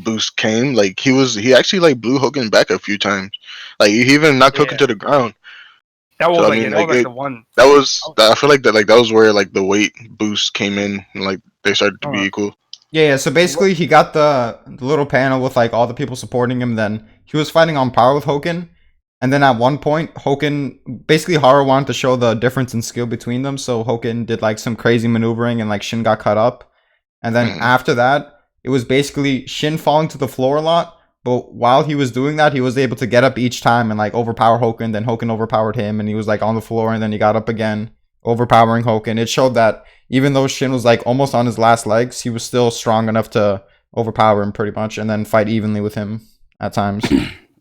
boost came, like he actually like blew Hogan back a few times. Like he even knocked Hogan to the ground. that was So, I like, mean, that was like, like the one. I feel like that was where like the weight boost came in and like they started to be equal. Yeah, so basically he got the little panel with like all the people supporting him, then he was fighting on par with Hoken. And then at one point, Hoken, basically Haru wanted to show the difference in skill between them, so Hoken did like some crazy maneuvering and like Shin got cut up. And then after that, it was basically Shin falling to the floor a lot, But while he was doing that, he was able to get up each time and like overpower Hoken. Then Hoken overpowered him, and he was like on the floor, and then he got up again, overpowering Hoken. It showed that even though Shin was like almost on his last legs, he was still strong enough to overpower him pretty much, and then fight evenly with him at times.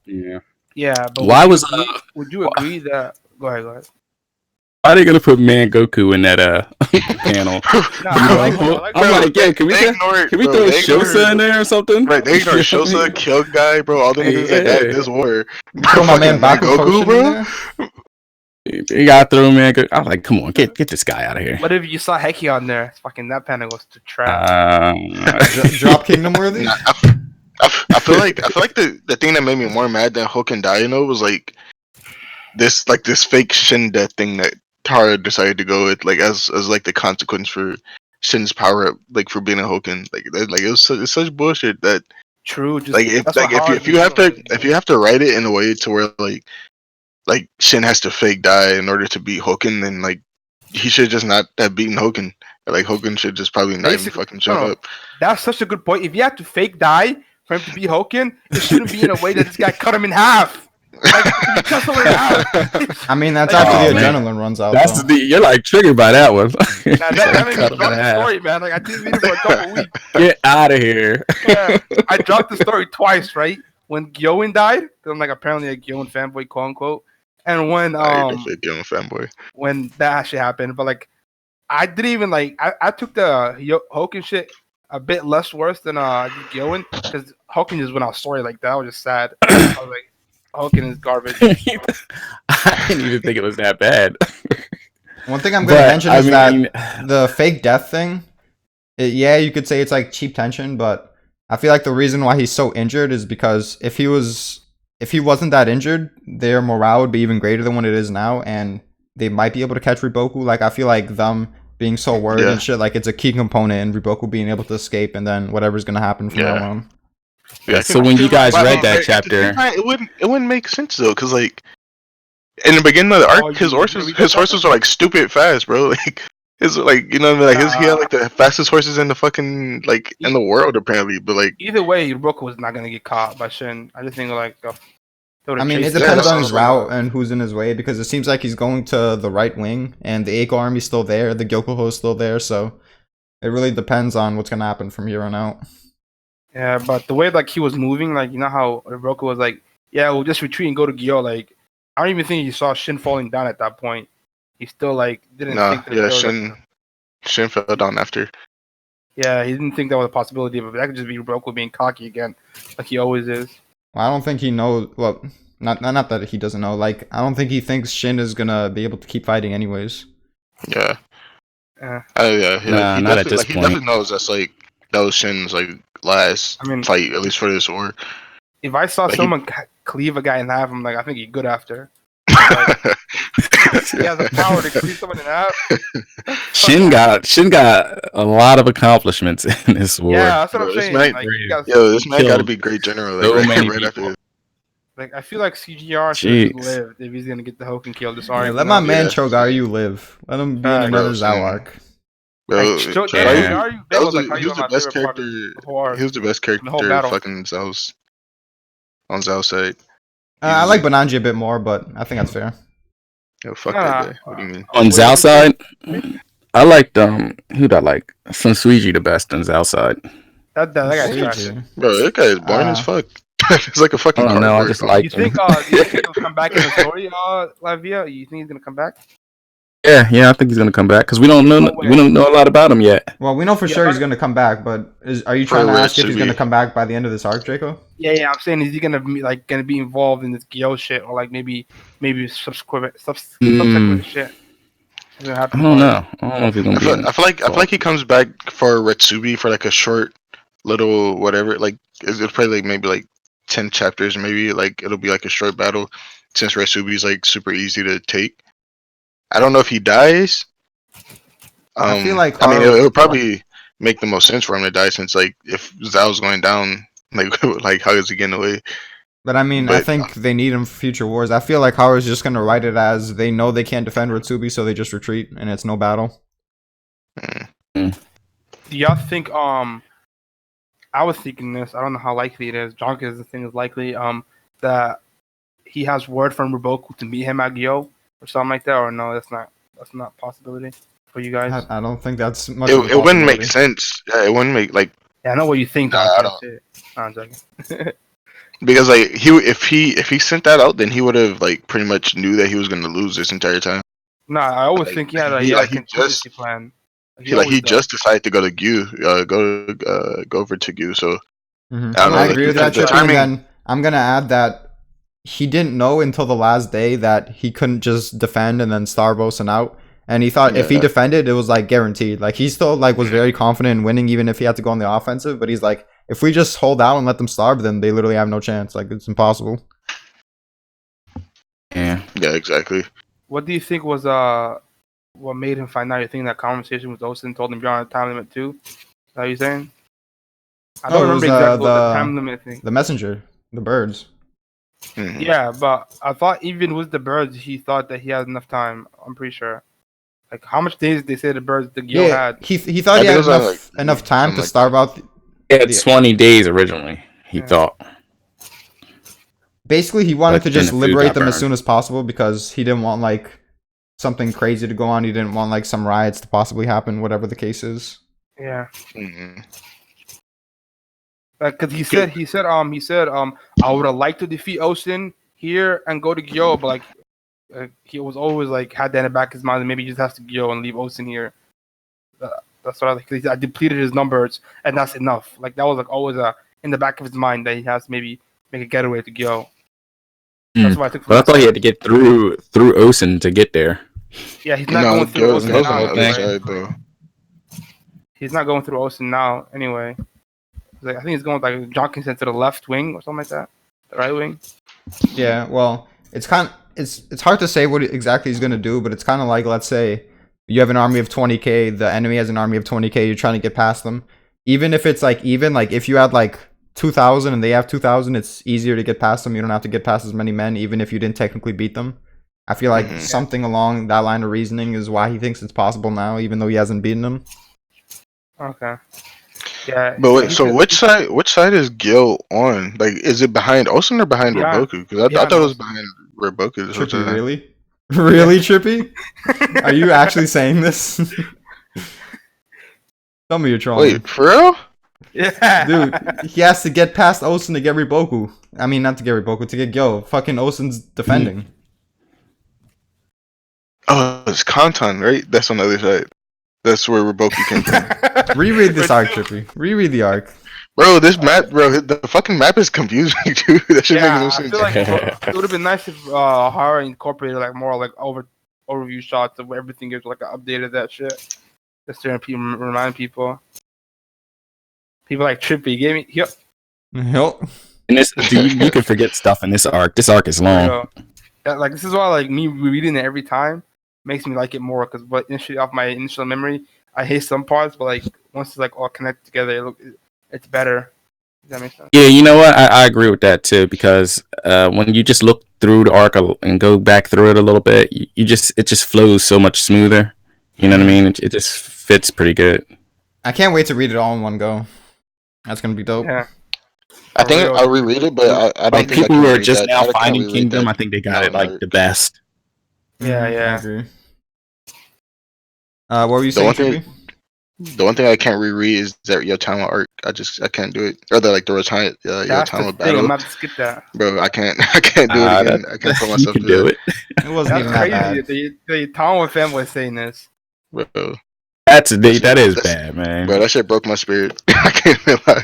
Yeah. Yeah, but Why was would you agree that? Go ahead. why are they gonna put Man Goku in that panel? No, I like I'm like, yeah, can we They ignore it, can we bro. throw They ignore Shosa it. in there or something? Right, they ignore Shosa, Kill Guy, bro. All the niggas that died in this war. Throw my man Fucking Baku Goku, Potion in there. You gotta throw Man Goku. I was like, come on, get this guy out of here. What if you saw Heki on there? Fucking that panel was to trap. Drop Kingdom worthy. Nah, I feel like the thing that made me more mad than Hoken dying though was like this fake Shin death thing that Tara decided to go with like as like the consequence for Shin's power up, like for being a Hoken. Like it's such bullshit that True. Just, like if you have to write it in a way to where like Shin has to fake die in order to beat Hoken, then like he should just not have beaten Hoken. Like Hoken should just probably not even fucking show up. That's such a good point. If you had to fake die for him to beat Hoken, it shouldn't be in a way that this guy cut him in half. Like, you cut someone in half. I mean, that's Like, after the man. adrenaline runs out. That's though. you're like triggered by that one. Nah, that made me Cut him drop in the half. story, man. Like I didn't read it for a couple weeks. Get out of here. Yeah, I dropped the story twice, right? When Gyoen died, because I'm like apparently a Gyoen fanboy, quote unquote, and when Fanboy. when that actually happened. But like, I didn't even like. I took the Hoken shit a bit less worse than Gyoen because Hoken just went out story like that. I was just sad. I was like, Hoken is garbage. I didn't even think it was that bad. One thing I'm going to But, mention I is mean- that the fake death thing, yeah, you could say it's like cheap tension, but I feel like the reason why he's so injured is because if he wasn't that injured, their morale would be even greater than what it is now, and they might be able to catch Riboku. Like, I feel like them being so worried and shit, like, it's a key component in Riboku being able to escape, and then whatever's going to happen from now on. Yeah, so when you guys But, read that at the chapter, same time, it wouldn't make sense though, because like in the beginning of the arc, his horses are like stupid fast, bro. Like his like he had like the fastest horses in the fucking like in the world apparently, but like Either way, Roku was not gonna get caught by Shin. I just think like I mean, it depends on his route and who's in his way, because it seems like he's going to the right wing, and the Eiko army's still there, the Gyokuho is still there, so it really depends on what's gonna happen from here on out. Yeah, but the way like he was moving, like you know how Roku was like, yeah, we'll just retreat and go to Gyo. Like I don't even think he saw Shin falling down at that point. He still like didn't think that there was, Shin fell down after. Yeah, he didn't think that was a possibility, but that could just be Roku being cocky again, like he always is. Well, I don't think he knows. Well, not that he doesn't know. Like, I don't think he thinks Shin is gonna be able to keep fighting anyways. Yeah. Yeah. He not at this he point. definitely knows that was Shin's like last fight, at least for this war. If I saw Like, someone cleave a guy in half, I'm like, I think he's good after. Like, he has the power to cleave someone in half. Shin got a lot of accomplishments in this war. Yeah, that's what Bro, I'm this saying. man- Like, this man Killed got to be great general. so Like, many right after people. this. Like I feel like CGR should have Jeez. lived if he's gonna get the Hoken kill this Yeah, arc. let my man Yeah. Chogaru live. Let him be in another Bro, Zao Shin. arc. Bro, Like, Yeah. that was like, he was the best character. He was the best the whole character. battle. Fucking Zao's on Zao's side. I like Bananji a bit more, but I think that's fair. Yo, fuck Nah. that guy. What do you mean? On Zao's side, I liked who'd I like? Sunsuiji the best on Zao's side. That guy's Sweet, trash. dude. Bro, that guy is boring as fuck. It's like a fucking. I don't know, I just like You think he'll come back in the story, Lavia? You think he's gonna come back? Yeah, I think he's gonna come back because we don't know a lot about him yet. Well, we know for sure he's gonna come back, but are you trying to For ask if he's Retsubi. gonna come back by the end of this arc, Draco? Yeah. I'm saying is he gonna be involved in this Gyo shit or like maybe subsequent shit? I don't know. I don't know if he's gonna be. I feel like he comes back for Retsubi for like a short little whatever. Like it's probably like maybe like 10 chapters, maybe like it'll be like a short battle since Retsubi is like super easy to take. I don't know if he dies. I feel like it would probably make the most sense for him to die since like if Zao's going down, like how is he getting away? But I mean, I think they need him for future wars. I feel like Haru's just gonna write it as they know they can't defend Retsubi, so they just retreat, and it's no battle. Do y'all think I was thinking this. I don't know how likely it is. Jonkin thing is likely. That he has word from Roboku to meet him at Gyo or something like that. Or no, that's not a possibility for you guys. I don't think that's much. Of a It wouldn't make possibility. sense. Yeah, it wouldn't make like Yeah, I know what you think, Nah, Jonkin. I don't. Shit. I'm joking. because like if he sent that out, then he would have like pretty much knew that he was gonna lose this entire time. Nah, I always Like, think he had he a like he contingency just plan. he like he always does. just decided to go to Gyu, go over to Gyu. So Mhm. I don't know. I agree with that, The Trippy. And timing. then I'm gonna add that he didn't know until the last day that he couldn't just defend and then starve Osen out. And he thought if he Yeah. defended, it was like guaranteed. Like he still like was very confident in winning, even if he had to go on the offensive. But he's like, if we just hold out and let them starve, then they literally have no chance. Like it's impossible. Yeah. Yeah, exactly. What do you think was what made him find out? You think that conversation with Osen told him you're on a time limit too? Is that what you're saying? I don't No, it remember was, exactly what the time limit thing. The messenger, the birds. Mhm. Yeah, but I thought even with the birds, he thought that he had enough time. I'm pretty sure. Like how much days did they say the birds the Gyo Yeah, had? he thought I he think had it was, enough like, time something to like starve out. He had Yeah. 20 days originally, he Yeah. thought. Basically, he wanted But to then just the food liberate got them as burned. soon as possible because he didn't want like something crazy to go on. He didn't want like some riots to possibly happen, whatever the case is. Yeah, Mhm. because he said I would have liked to defeat Osen here and go to Gyo, but like he was always like had that in the back of his mind. Maybe he just has to Gyo and leave Osen here. That's what I think. I depleted his numbers, and that's enough. Like that was like always in the back of his mind that he has to maybe make a getaway to Gyo. That's what I took from But I that thought he story. had to get through Osen to get there. Yeah, he's not No, going through Gyo's Osen on now. the other Anyway. side though. He's not going through Osen now. Anyway, like, I think he's going like Jonkinson to the left wing or something like that. The right wing. Yeah, well, it's hard to say what exactly he's gonna do, but it's kind of like, let's say you have an army of 20k, the enemy has an army of 20k, you're trying to get past them. Even if it's like like if you had like 2,000 and they have 2,000, it's easier to get past them. You don't have to get past as many men, even if you didn't technically beat them. I feel like Mhm. something along that line of reasoning is why he thinks it's possible now, even though he hasn't beaten them. Okay. Yeah. But wait, he so could- which side is Gil on? Like, is it behind Osen or behind Behind- Roboku? Because I behind thought it was Osen. behind Roboku this whole Trippy, time. really? Really, Trippy? Are you actually saying this? Tell me you're trolling. Wait, for real? Yeah. Dude, he has to get past Osen to get Riboku. I mean, not to get Riboku, to get Gyo. Fucking Osen's defending. Oh, it's Kanton, right? That's on the other side. That's where Roboku came from. Reread this arc, Trippy. Reread the arc. Bro, this map, bro, the fucking map is confusing, dude. That shit Yeah, I makes no sense. feel like it would have been nice if Hara incorporated like more like overview shots of where everything is, like updated that shit. Just to remind people. People like Trippy gave me. Yep. Yup. And this, dude, you can forget stuff in this arc. This arc is There we long. go. Yeah, like this is why like me reading it every time makes me like it more because but initially off my initial memory I hate some parts but like once it's like all connected together it's better. Does that make sense? Yeah, you know what? I agree with that too because when you just look through the arc and go back through it a little bit, it just flows so much smoother. You know what I mean? It just fits pretty good. I can't wait to read it all in one go. That's gonna be dope. Yeah. I think For real. I'll reread it, but I don't Like think I people can who are read just that. now I can't finding reread Kingdom, that. I think they got it No, like no. the best. Yeah, I yeah. agree. What were you The saying, one thing- Trippy? The one thing I can't reread is that Yotama arc. I can't do it. Or the Rotama That's the Yotama thing. I'm battle. about to skip that. Bro, I can't do it again. I can't put You myself can through do that. it. It wasn't That's even that crazy. bad. The Town fanboy saying this. Bro, That is That's- bad, man. bro, that shit broke my spirit. I can't even lie.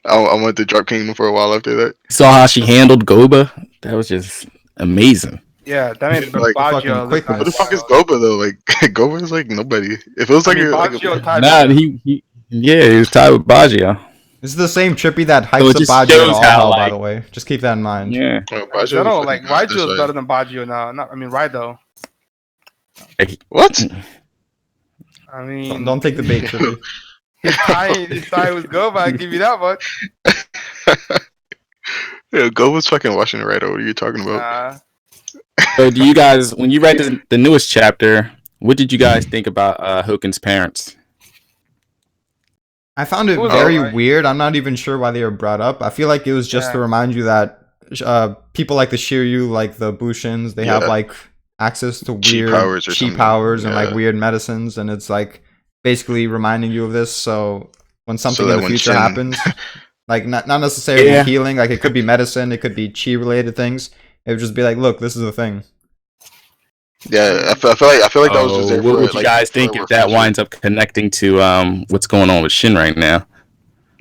I went to drop Kingdom for a while after that. Saw how she handled Goba. That was just amazing. Yeah, that made Like, Baggio fucking look quickness. Who the fuck is wild. Goba though? Like Goba is like nobody. If it was I like, mean, like Baggio tied Nah, with- he was tied with Baggio. This is the same Trippy that So hypes it up just Baggio shows all how, hell, by like- the way. Just keep that in mind. Yeah. Baggio I don't is like fucking god, Baggio is that's better than Baggio now. Not, I mean, Raido. why. What? I mean, Don't take the bait, Trippy. his tie was good, but I give you that much. Yeah, Goba's fucking watching it right over. What are you talking about? Nah. So do you guys, when you read the newest chapter, what did you guys think about Hoken's parents? I found it It was very alright. weird. I'm not even sure why they were brought up. I feel like it was just to Yeah. remind you that people like the Shiryu, like the Bushins, they have Yeah. like access to Chi weird powers or chi something. powers and like Yeah. weird medicines, and it's like basically reminding you of this. So when something that in the when future Shin- happens, like not necessarily Yeah. healing, like it could be medicine, it could be chi related things. It would just be like, look, this is a thing. Yeah, I feel like that was just there what for would you like, guys for think a if that future. winds up connecting to what's going on with Shin right now?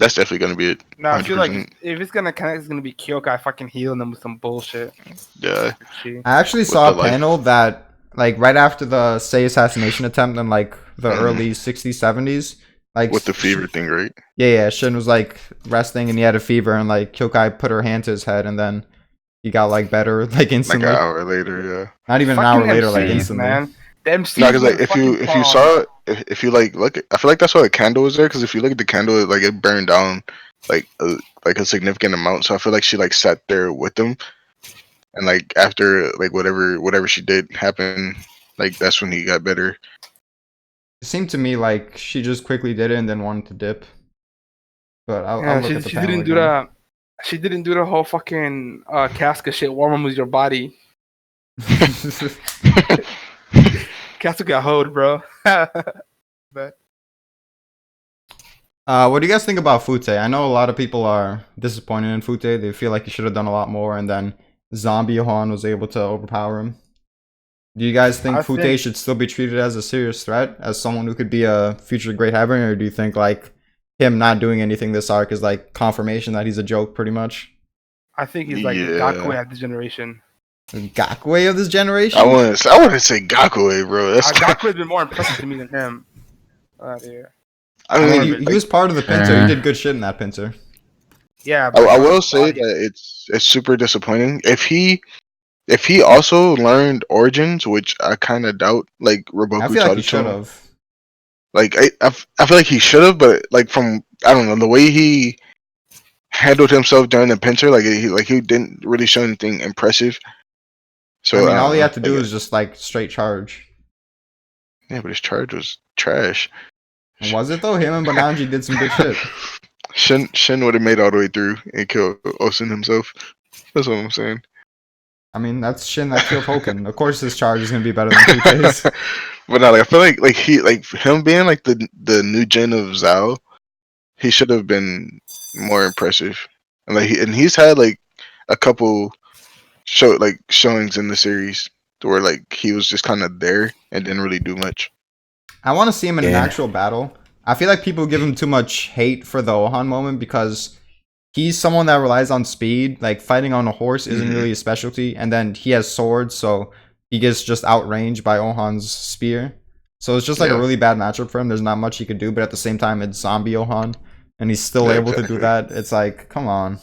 That's definitely gonna be it. No, I feel like 100%. if it's gonna connect, it's gonna be Kyokai fucking healing them with some bullshit. Yeah. Chi. I actually saw a the life. panel that like right after the Sei assassination attempt in like the Mhm. early 60s, 70s, like With the fever thing, right? Yeah, Shin was like resting and he had a fever and like Kyokai put her hand to his head and then he got like better like Like instantly. an hour later, yeah. Not even an Fucking hour later, like MCs, instantly. man. The MCs No, because like were if you fucking saw if you like look, I feel like that's why the candle was there. Because if you look at the candle, like it burned down like a significant amount. So I feel like she like sat there with them, and like after like whatever she did happen, like that's when he got better. It seemed to me like she just quickly did it and then wanted to dip. But I'll Yeah, look at the she panel didn't do again. that. She didn't do the whole fucking Casca shit. Warm with your body. Casca got hoed, bro. But What do you guys think about Fute? I know a lot of people are disappointed in Fute. They feel like he should have done a lot more, and then Zombie Johan was able to overpower him. Do you guys think I Fute think- should still be treated as a serious threat, as someone who could be a future great heaven, or do you think like him not doing anything this arc is like confirmation that he's a joke, pretty much? I think he's like Yeah. Gakue at this generation. The Gakue of this generation? I want to say Gakue, bro. That's Gakue's been more impressive to me than him. Yeah. I I mean, mean, he was part of the pincer. Uh. He did good shit in that pincer. Yeah. I will his say body- that it's super disappointing. If he also learned Origins, which I kind of doubt, like Roboku I feel taught like he it to should him. have. Like I feel like he should have, but like from I don't know the way he handled himself during the pincer, like he didn't really show anything impressive. So I mean, don't all he know. had to do Like, was just like straight charge. yeah, but his charge was trash. Was it though? Him and Bananji did some good shit. Shin would have made it all the way through and killed Osen himself. That's what I'm saying. I mean, that's Shin that killed Hoken. Of course, his charge is gonna be better than Fute's. But no, like, I feel like him being like the new gen of Zao, he should have been more impressive. And like he's had like a couple showings in the series where like he was just kind of there and didn't really do much. I want to see him in an Yeah. actual battle. I feel like people give him too much hate for the Ohan moment because he's someone that relies on speed. Like fighting on a horse isn't Mhm. really a specialty, and then he has swords, so he gets just outranged by Ohan's spear. So it's just like a Yeah. really bad matchup for him. There's not much he could do, but at the same time, it's zombie Ohan, and he's still Yeah, able to exactly. do that. It's like, come on.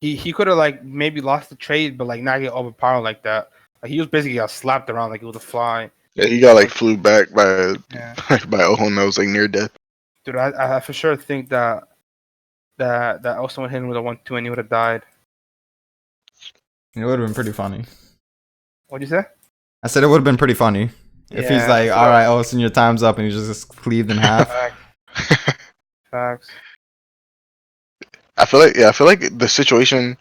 He could have like maybe lost the trade, but like not get overpowered like that. Like he was basically got slapped around like it was a fly. Yeah, he got like flew back by Yeah. by Ohon that was like near death. Dude, I for sure think that Osen would hit him with a 1-2 and he would have died. It would have been pretty funny. What'd you say? I said it would have been pretty funny if he's Yeah, like, so- "All right, Osen, your time's up," and he's just cleaved in half. Facts. I feel like the situation.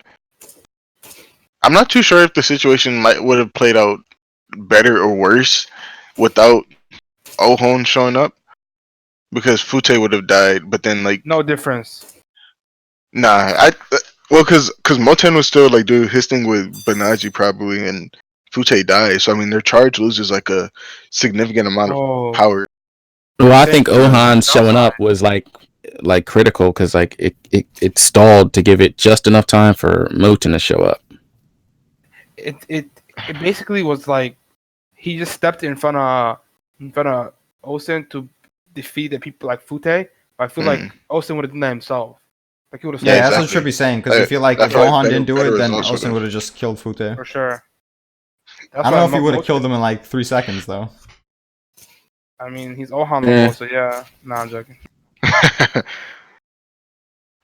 I'm not too sure if the situation would have played out better or worse without Ohon showing up, because Fute would have died. But then like No difference. because Moten was still like doing his thing with Banaji probably, and Fute died. So I mean their charge loses like a significant amount of Oh, power. Well, I think Thank you. Ohan showing up was like critical because like it stalled to give it just enough time for Moten to show up. it basically was like he just stepped in front of Osen to defeat the people like Fute. But I feel like Osen would have done that himself. Like he would have Yeah, that's exactly. what Trippy's saying. Because I I- feel like I if feel like Ohan better- didn't do better it, then results Osen would've- would have just killed Fute. for sure. I don't know if he would have killed him in like 3 seconds though. I mean, he's Ohan Yeah. level, so yeah. Nah, I'm joking.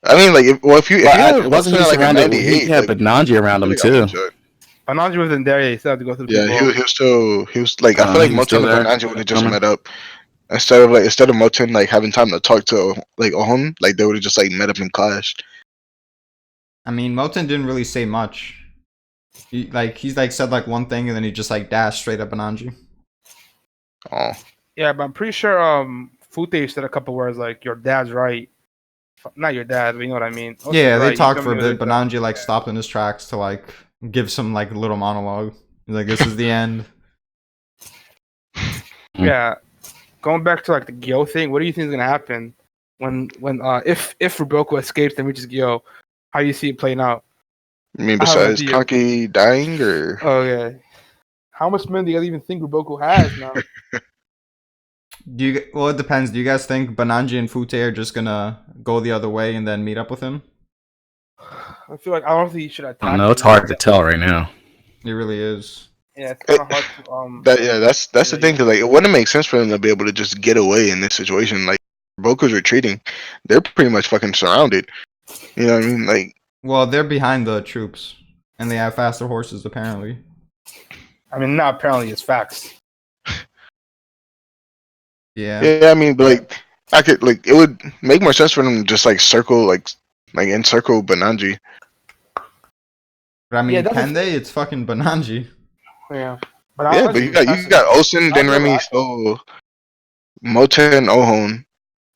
I mean, like, if you Well, wasn't he like a surrounded? 98, He had like, Bananji around him like, too. Bananji wasn't there yet. He still had to go through the Yeah, people. he was still. I feel like he was Moten still and there? Bananji would have just Coming. met up. instead of Moten like having time to talk to like Ohun, like they would have just like met up and clashed. I mean, Moten didn't really say much. He's like said like one thing and then he just like dashed straight up Ananji. Oh, Yeah, but I'm pretty sure Fute said a couple words like your dad's right. Not your dad, but you know what I mean. Osun's Yeah, they right. talked You for a feel me? bit, but Ananji like stopped in his tracks to like give some like little monologue. He's like, "This is the end." Yeah. Going back to like the Gyo thing, what do you think is gonna happen when if Ruboku escapes and reaches Gyo? How do you see it playing out? you mean I have an besides idea. Kanki dying or? Okay. How much men do you guys even think Ruboku has now? Well, it depends. Do you guys think Bananji and Fute are just gonna go the other way and then meet up with him? I feel like I don't think he should attack. I don't know. It's hard to tell right now. It really is. Yeah, it's kind of hard to That's the thing. Cause like it wouldn't make sense for them to be able to just get away in this situation. Like Boku's retreating, they're pretty much fucking surrounded. You know what I mean? Like, Well, they're behind the troops, and they have faster horses apparently. I mean, not apparently it's facts. Yeah. yeah, I mean, but like I could like it would make more sense for them to just like circle like encircle Bananji. But I mean, Yeah, that's can they? It's fucking Bananji. Yeah, but Yeah, but you got Osun, Denremi, so Moten, and Ohon,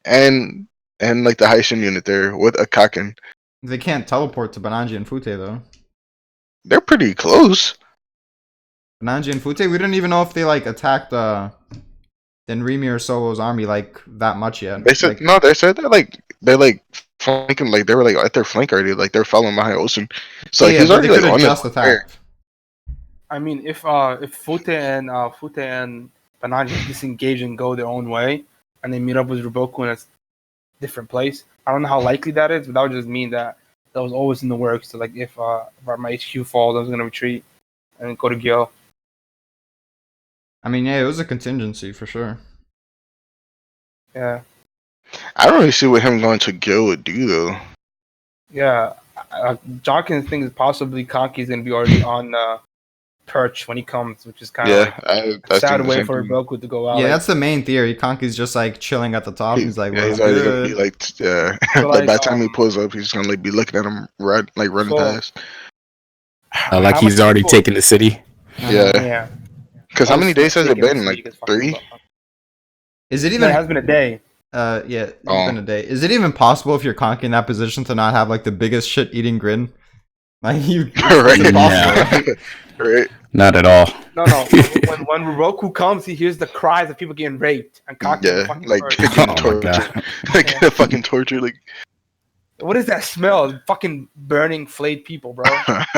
and like the Haishin unit there with Akaken. They can't teleport to Bananji and Fute though. They're pretty close. Bananji and Fute, we didn't even know if they like attacked Denrimi or Solo's army like that much yet. They said like, no. They said they're like flanking, like they were like at their flank already. Like they're following behind Osun. So like, yeah, he's but already they like could have on just the attacked. I mean, if Fute and Bananji disengage and go their own way, and they meet up with Ruboku in a different place, I don't know how likely that is, but that would just mean that was always in the works. So like, if my HQ falls, I was gonna retreat and go to Gyo. I mean, yeah, it was a contingency for sure. Yeah, I don't really see what him going to Gyo would do though. yeah. Jonkin's thing is possibly Kanki's gonna be already on perch when he comes, which is kind of like a sad way for Ruboku to go out. Yeah, like, that's the main theory. Kanki's just like chilling at the top. He's like, he's "What's already good?" gonna be like, yeah. So, like by the like, time he pulls up, he's gonna like be looking at him right, like running So- past. Like how he's much already people- taking the city. Yeah. Yeah. Because how many days has it Taking been? so you Like can fucking 3? go. Is it No, even? it has been a day. Yeah, it's Oh. been a day. Is it even possible if you're Kanki in that position to not have like the biggest shit-eating grin? Like you, Right. it's impossible, Yeah. right? Right. Not at all. No. when Ruboku comes, he hears the cries of people getting raped and Kanki Yeah. fucking Like hurt. getting Oh my tortured. God. Like getting fucking tortured. Like. What is that smell? Fucking burning, flayed people, bro.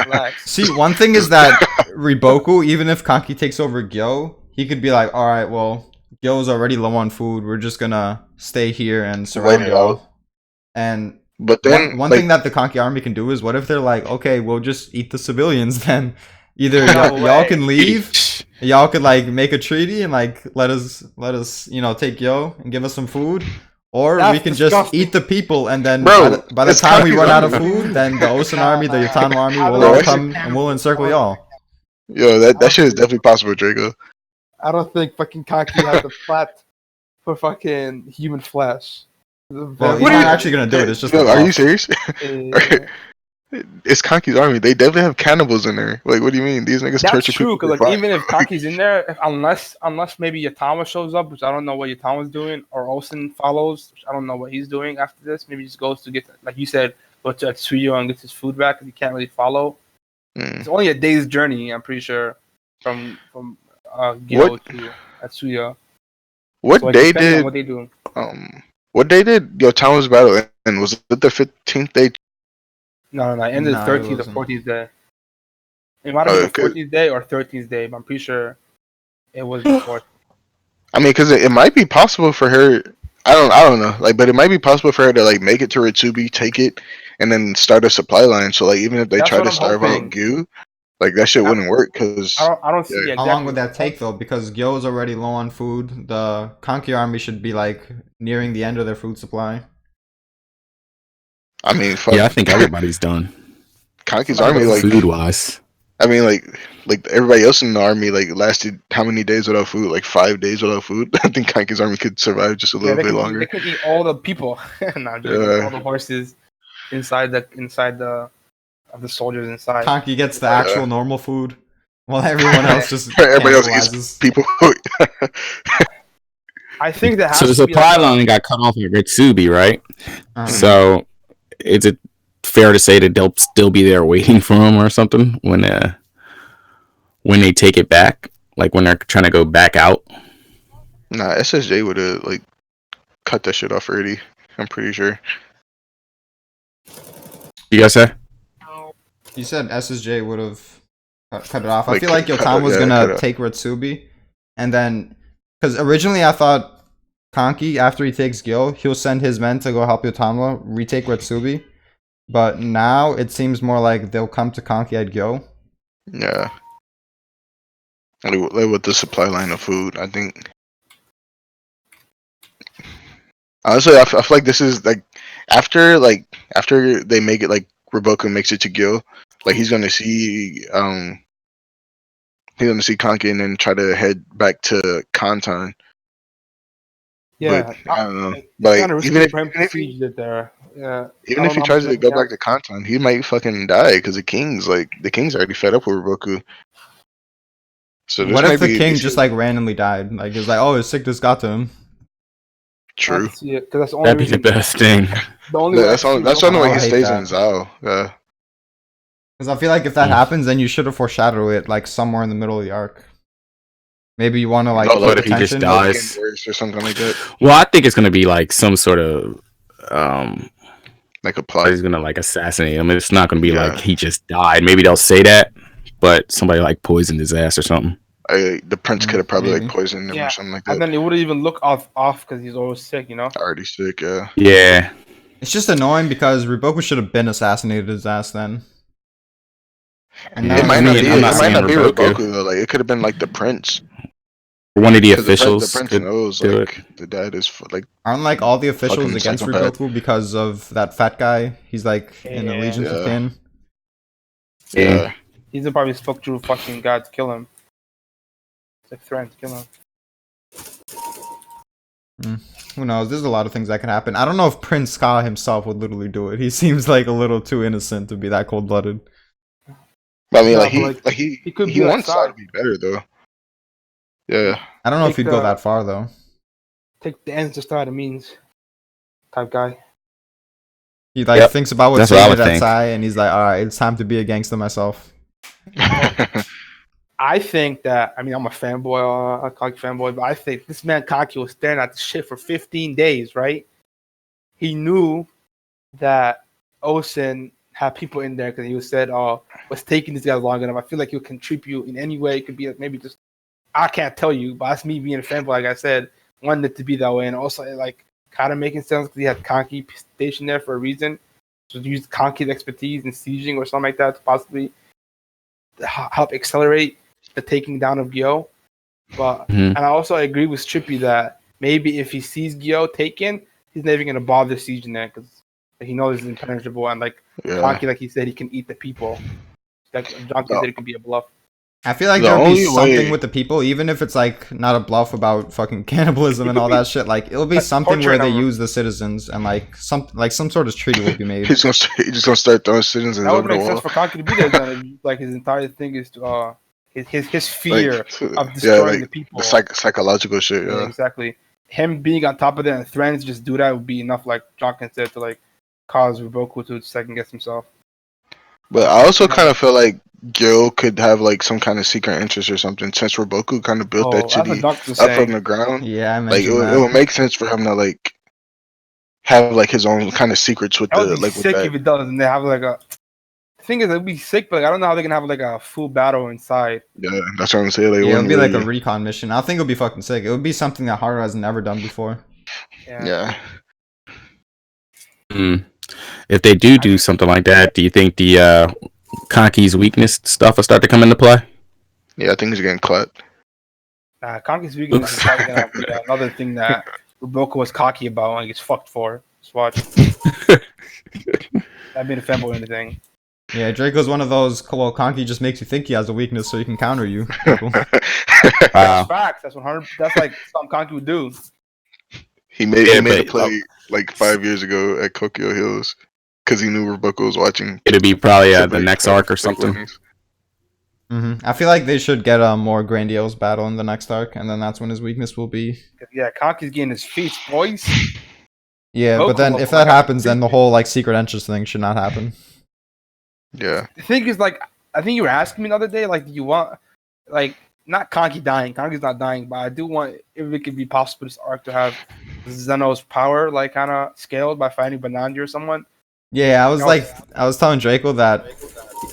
Relax. See, one thing is that Riboku, even if Kanki takes over Gyo, he could be like, all right, well, Gyo's already low on food. We're just gonna stay here and surround Wait it y'all. out. And But then one like, thing that the Kanki army can do is, what if they're like, okay, we'll just eat the civilians then? Either No y'all way. can leave, y'all could like make a treaty and like let us take Gyo and give us some food, or That's we can disgusting. just eat the people and then Bro, by the it's time we Kanki's run out of army. food, then the Osun army, the Yatano army will Bro, all it's- come and we'll encircle y'all. yo, that shit is definitely possible, Draco. I don't think fucking Kanki has the flat for fucking human flesh. Well, he's What not are you- actually gonna do it. It's just Yo, a are you buff. serious? Uh, It's Kanki's army. They definitely have cannibals in there. Like, what do you mean? These niggas That's torture true, people. because for like fun. even if Kanki's in there, unless maybe Yatama shows up, which I don't know what Yatama's doing, or Osun follows, which I don't know what he's doing after this. Maybe he just goes to get, like you said, go to Atsuyo and gets his food back because he can't really follow. Mm. It's only a day's journey, I'm pretty sure, from Gyo to Atsuyo. What So it day depends on did what they do. what day did Yotamo's battle end? Was it the 15th day? No. It ended No, the it 13th or wasn't. 14th day. It might have been Okay. the 14th day or 13th day, but I'm pretty sure it was the 4th. I mean, because it might be possible for her. I don't know. Like, but it might be possible for her to like make it to Ritsubi, take it, and then start a supply line. So like, even if they That's try what to I'm starve hoping. out Gyu, like that shit wouldn't work because I don't see Yeah. exactly How long would that take though? Because Gyo's already low on food. The Kanki army should be like nearing the end of their food supply. I mean, fuck, Yeah, I think everybody's done. Kanki's army like Food wise. I mean, like everybody else in the army, like lasted how many days without food? Like 5 days without food. I think Kanki's army could survive just a little bit longer. They could eat all the people, not just all the horses inside the of the soldiers inside. Kanki gets the actual normal food, while everyone else just Everybody else cannibalizes. eats people. I think that has So the to be supply like line got cut off at Ritsubi, right? So So is it fair to say that they'll still be there waiting for him or something when they take it back, like when they're trying to go back out? Nah, SSJ would have like cut that shit off already. I'm pretty sure. You guys say? you said SSJ would have cut it off. I Like, feel like cut Yotam it- was yeah, cut gonna it. take Ritsubi, and then because originally I thought Kanki, after he takes Gil, he'll send his men to go help Yotama retake Ritsubi. But now it seems more like they'll come to Kanki at Gil. Yeah. Like with the supply line of food, I think. Honestly, I feel like this is like after they make it like Roboku makes it to Gil, like he's gonna see Kanki and then try to head back to Kanton. yeah. But, I don't know. It's But kinda like, risky even if, for him even to if he siege it there. Yeah. even I if don't he know tries how to much go they back to Kanton, he might fucking die because the king's already fed up with Roboku. So this What might if the be king this just is like randomly died? Like it's like, oh, his sickness got to him. true. I'd see it, 'cause that's the only That'd be the reason. best thing. The only way I That's can see the only Roboku- way I he hate stays that. in Zao. Yeah. Because I feel like if that happens, then you should have foreshadowed it like somewhere in the middle of the arc. Maybe you want to like Oh, keep what if he just attention. dies? Getting worse or something like that. Well, I think it's gonna be like some sort of Like a plot. he's gonna like assassinate him. It's not gonna be Yeah. like he just died. Maybe they'll say that, but somebody like poisoned his ass or something. The prince could have probably Maybe. like poisoned him Yeah, or something like And that. then it wouldn't even look off because he's always sick, you know. Already sick, yeah. Yeah, It's just annoying because Riboku should have been assassinated his ass then. And Yeah, It might not mean, be. I'm It not might saying not be Roboku. Roboku though. Like it could have been like the prince. one of the 'Cause officials The prince could knows do like the dad is like aren't like all the officials Fucking against psychopath. Riboku because of that fat guy? He's like in Yeah. allegiance with Yeah. Kin. yeah. He's gonna probably fuck through fucking God to kill him. It's like threatening to kill him. Who knows? There's a lot of things that can happen. I don't know if Prince Ka himself would literally do it. He seems like a little too innocent to be that cold blooded. But I mean, No, like but, he he could he be wants like Saw to Sonic. be better though. Yeah. I don't know if Take he'd go the- that far though. Take the ends just out of means. Type guy. He like Yep. thinks about what's That's what I saying would at think. Sai and he's like, alright, it's time to be a gangster myself. I think that I'm a fanboy, a Kaki fanboy, but I think this man Kaki was staring at the shit for 15 days, right? He knew that Osen had people in there because he was said, "Oh, what's taking these guys long enough?" I feel like he'll contribute in any way. It could be like maybe just I can't tell you, but that's me being a fanboy. Like I said, wanted it to be that way, and also like kind of making sense because he had Kanki stationed there for a reason. So use Kanki's expertise in sieging or something like that to possibly help accelerate the taking down of Gyo. But Mhm. and I also agree with Trippy that maybe if he sees Gyo taken, he's never gonna bother sieging there because he knows he's impenetrable and like yeah. Kanki, like he said, he can eat the people. Like John said, it can be a bluff. I feel like The there'll be only something way- with the people, even if it's like not a bluff about fucking cannibalism and all that shit. Like it'll be Like, something where torture they number. use the citizens and like some sort of treaty will be made. He's just gonna start throwing citizens That would over the make sense wall. for Kanki to be there. Then, like his entire thing is to his fear Like, of destroying like the people. the psychological shit. Yeah, Yeah. exactly. Him being on top of that and threatening to just do that would be enough, like Jonkin said, to like cause Riboku to second guess himself. But I also kind of feel like Gil could have like some kind of secret interest or something since Roboku kind of built that that's what city Jonkin was up from saying. the ground. Yeah, I Like it mentioned would that. make sense for him to like have like his own kind of secrets with That the would be like with sick that. if it does, and they have like a. The thing is, it'd be sick, but like, I don't know how they're gonna have like a full battle inside. Yeah, that's what I'm saying. Like, Yeah, it'll one be like a really- recon mission. I think it'll be fucking sick. It would be something that Haru has never done before. yeah. Mm. If they do something like that, do you think the Kanki's weakness stuff will start to come into play? Yeah, I think he's getting clapped. Kanki's weakness is probably gonna be another thing that Roboku was cocky about and gets fucked for. Just watch. That made a fanboy or anything. Yeah, Draco's one of those. Well, Conky just makes you think he has a weakness so he can counter you. People. That's Wow. facts. That's 100. That's like something Conky would do. he made Yeah, he made a but, play like 5 years ago at Tokyo Hills because he knew Rebecca was watching. It'd be probably to the break- next to arc or break something. weapons. I feel like they should get a more grandiose battle in the next arc, and then that's when his weakness will be. Yeah, Conky's getting his feet, boys. Yeah, but then Goku if will that have happens, then the feet. whole like secret entrance thing should not happen. Yeah. The thing is, like, I think you were asking me the other day, like, do you want, like, not Conky dying. Conky's not dying, but I do want, if it could be possible, this arc to have Zeno's power, like, kind of scaled by fighting Bananji or someone. Yeah, I was telling Draco that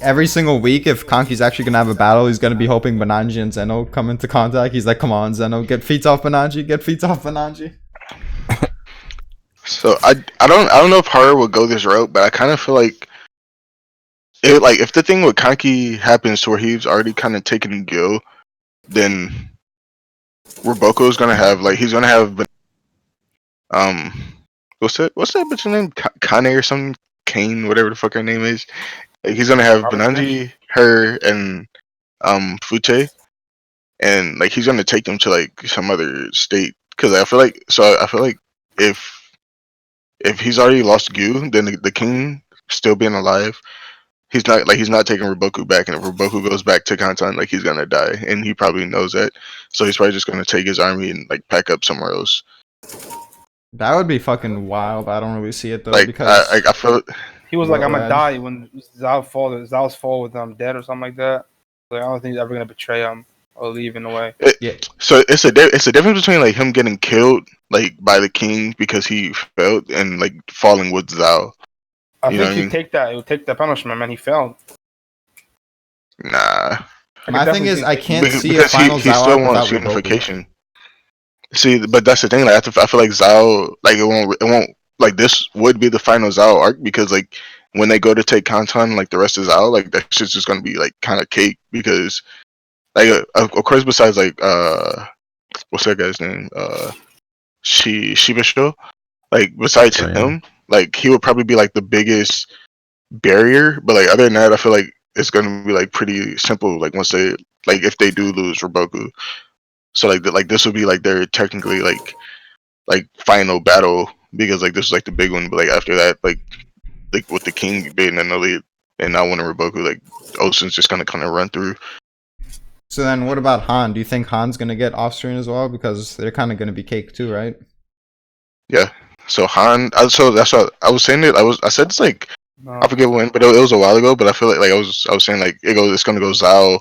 every single week, if Conky's actually gonna have a battle, he's gonna be hoping Bananji and Zeno come into contact. He's like, "Come on, Zeno, get feet off Bananji, get feet off Bananji." So I don't know if Horror would go this route, but I kind of feel like if the thing with Kanki happens to where he's already kind of taken Gil, then Roboko's gonna have he's gonna have what's that bitch's name, Kane or something, Kane, whatever the fuck her name is. Like, he's gonna have Bananji, her, and Fute, and like he's gonna take them to like some other state because I feel like if he's already lost Gyu, then the king still being alive, he's not taking Roboku back, and if Roboku goes back to Kantan, like he's gonna die, and he probably knows that, so he's probably just gonna take his army and like pack up somewhere else. That would be fucking wild. I don't really see it though Like because I feel He was like, I'm Go gonna ahead. die when Zhao's fall with dead or something like that. Like, I don't think he's ever gonna betray him or leave in a way. so it's a difference between like him getting killed like by the king because he failed and like falling with Zhao. I You know think what I he'd mean? take that. He would take that punishment, man. He failed. Nah, I my could thing definitely is I think- can't see a because final he Zao still arc wants without Roboku. unification. See, but that's the thing. Like I feel like Zhao, like it won't like this would be the final Zhao arc because like when they go to take Kantan, like the rest of Zhao, like that shit's just gonna be like kind of cake because like of course besides like what's that guy's name Shibasho, like besides Oh, yeah. him, like he would probably be like the biggest barrier, but like other than that, I feel like it's gonna be like pretty simple. Like once they like if they do lose Roboku, so like this would be like their technically like final battle because like this is like the big one. But like after that, like with the king being in the lead and not winning Roboku, like Ocean's just gonna kind of run through. So then, what about Han? Do you think Han's gonna get off-screen as well because they're kind of gonna be cake too, right? So Han, so that's what I was saying. I said it's like No. I forget when, but it was a while ago. But I feel like I was saying like it's gonna go Zhao,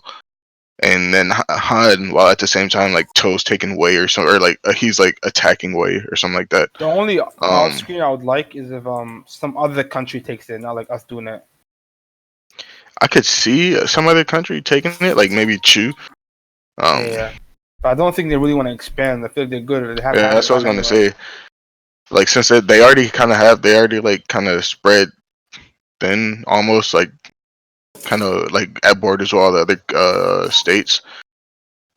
and then Han, while at the same time like Cho's taking Wei or something, or like he's like attacking Wei or something like that. The only off screen I would like is if some other country takes it, not like us doing it. I could see some other country taking it, like maybe Chu. Yeah. But I don't think they really want to expand. I feel like they're good. They have Yeah, that's what I was gonna say. Like since they already like kind of spread thin, almost like kind of like at borders with all the other states.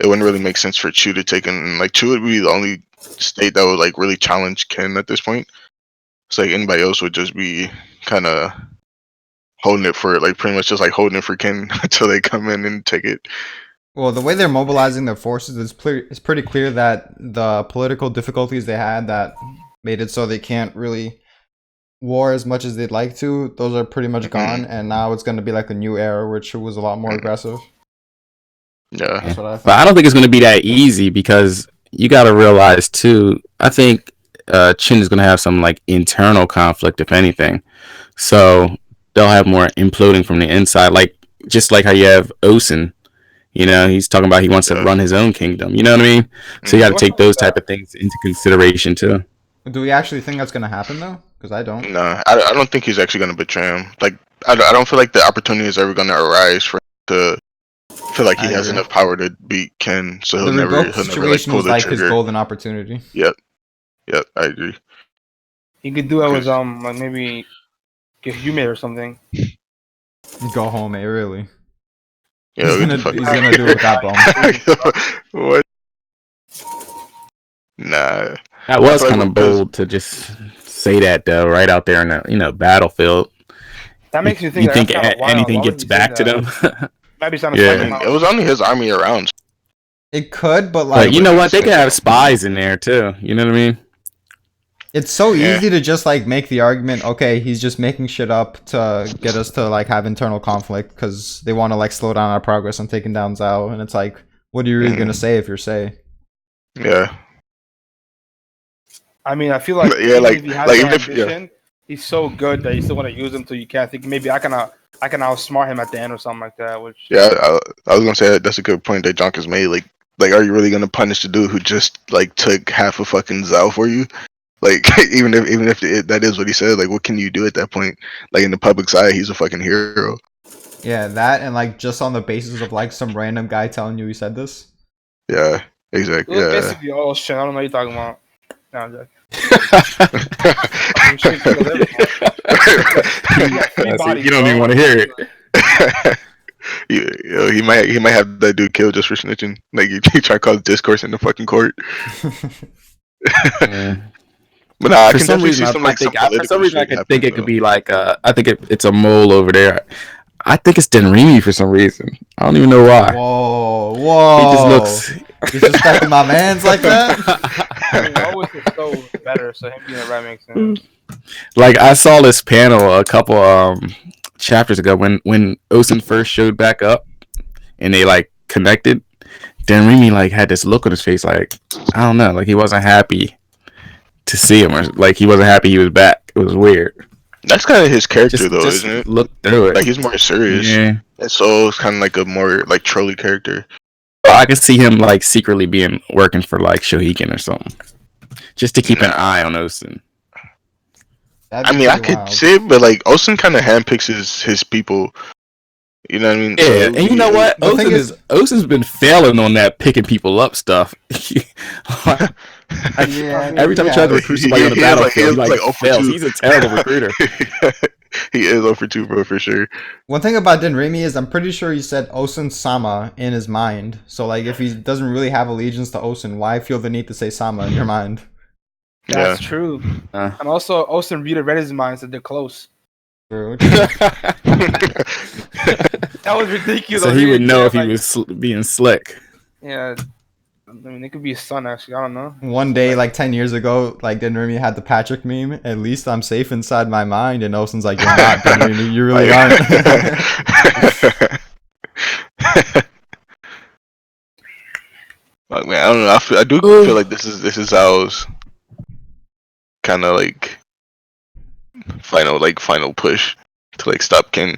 It wouldn't really make sense for Chu to take in. Like Chu would be the only state that would like really challenge Ken at this point. So like anybody else would just be kind of holding it for like pretty much just like holding it for Ken until they come in and take it. Well, the way they're mobilizing their forces is it's pretty clear that the political difficulties they had that made it so they can't really war as much as they'd like to, those are pretty much gone, and now it's going to be like a new era, which was a lot more aggressive. Yeah. That's what I think. But I don't think it's going to be that easy because you got to realize too. I think Chin is going to have some like internal conflict, if anything. So they'll have more imploding from the inside, like just like how you have Osen. You know, he's talking about he wants to run his own kingdom. You know what I mean? So you got to take those type of things into consideration too. Do we actually think that's going to happen though? Because I don't. No, I don't think he's actually going to betray him. Like I don't feel like the opportunity is ever going to arise for him to feel like he I has agree. enough power to beat Ken. So The he'll never Revoke like situation pull was the like his trigger. golden opportunity. Yep, I agree. You could do it with like maybe get Yume or something. Go home, really. Yeah, He's what gonna- the fuck? he's gonna do it with that What? Nah. That was Like, kind of because- bold to just say that though, right out there in the battlefield. That makes you think. You Like, think that's kinda wild. anything Why would gets you say back to that? them? Might be trying to Yeah. psych him It out. was only his army around. It could, but But like you know what? They could have spies in there too. You know what I mean? it's so Yeah. easy to just like make the argument, okay, he's just making shit up to get us to like have internal conflict because they want to like slow down our progress on taking down Zhao, and it's like, what are you really gonna say if you're Say? Yeah. I mean, I feel like Yeah, even like- if he has like, the even if- yeah. ambition, he's so good that you still want to use him till you can't think. Maybe I can outsmart him at the end or something like that. Which Yeah, I was gonna say that's a good point that Jonk has made. Like, are you really gonna punish the dude who just like took half a fucking Zao for you? Like, even if that is what he said, like, what can you do at that point? Like, in the public side, he's a fucking hero. Yeah, that and like just on the basis of like some random guy telling you he said this. Yeah, it exactly. was Yeah. basically all shit. I don't know what you're talking about. No, I'm joking. Fucking shit kills everyone. Three bodies, You don't even bro. want to hear it. He might have that dude killed just for snitching. Like, he try to cause discourse in the fucking court. Yeah. But nah, I For can some definitely reason, see some, like, for some political reason, I shit could think it happening, could be like I think it's a mole over there. I think it's Denrimi for some reason. I don't even know why. Whoa, He whoa! just looks. Disrespecting my man's like that. I mean, always is so better, so him being a rat makes sense. Like I saw this panel a couple chapters ago when Osen first showed back up and they like connected. Denrimi like had this look on his face like I don't know, like he wasn't happy to see him or like he wasn't happy he was back. It was weird. That's kind of his character, Just isn't it? look through it. Like, he's more serious. Yeah. And so it's kind of like a more like trolly character. I could see him like secretly being working for like Shohiken or something, just to keep an eye on Osen. That'd I be mean, I pretty could wild. see it, but like Osen kind of handpicks his people. You know what I mean? Yeah, So, and you know what? The thing Osen's been failing on that picking people up stuff. Yeah, Every time he tries to recruit somebody on the He is like- battlefield, he he is like like 0 for fails. 2. He's a terrible recruiter. He is over 2, bro, for sure. One thing about Denrimi is I'm pretty sure he said Osen Sama in his mind. So like if he doesn't really have allegiance to Osen, why feel the need to say Sama in your mind? That's true. Uh. And also, Osen read his mind, said they're close. True. That was ridiculous. So he would know if he Like, was being slick. Yeah, I mean, it could be his son, actually. I don't know. One day, like 10 years ago, like Denrimi had the Patrick meme. At least I'm safe inside my mind, and Osen's like, "You're not, Denrimi. You really aren't." Like, man, I don't know. I do feel like this is Zao's kind of like final push to like stop Ken.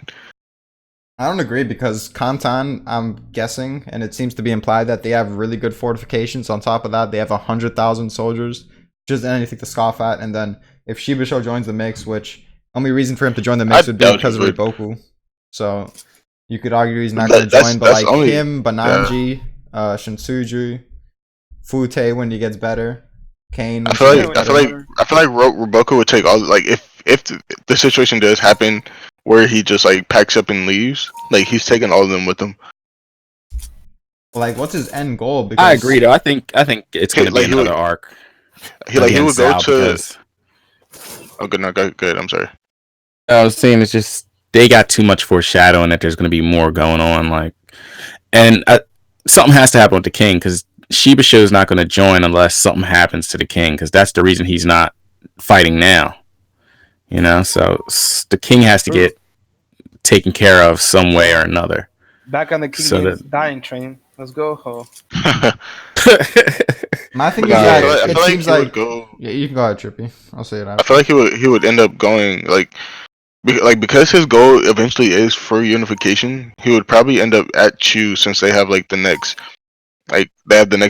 I don't agree because Kantan, I'm guessing, and it seems to be implied that they have really good fortifications. On top of that, they have 100,000 soldiers, which isn't anything to scoff at. And then if Shibasho joins the mix, which only reason for him to join the mix I would be doubt because he of would. Riboku. So you could argue he's not That- going to that's- join, but that's like only- him, Bananji, Shinsuju, Fute when he gets better, Kane. I when feel he like gets I better. feel like Roboku would take all like if the situation does happen where he just like packs up and leaves, like he's taking all of them with him. Like, what's his end goal? Because I agree, though. I think it's going to Like, be he would- another arc. He would against go Zhao to. because Oh, good, no, good. I'm sorry. I was saying it's just they got too much foreshadowing that there's going to be more going on. Like, and something has to happen with the king because Shibasho is not going to join unless something happens to the king because that's the reason he's not fighting now. You know, so the king has to get taken care of some way or another. Back on the King So James dying train. Let's go. Ho. my thing is Nah, that I it feel like seems he would like go. yeah, you can go ahead, Trippy. I'll say it I after. feel like he would end up going like because his goal eventually is for unification. He would probably end up at Chu since they have like the next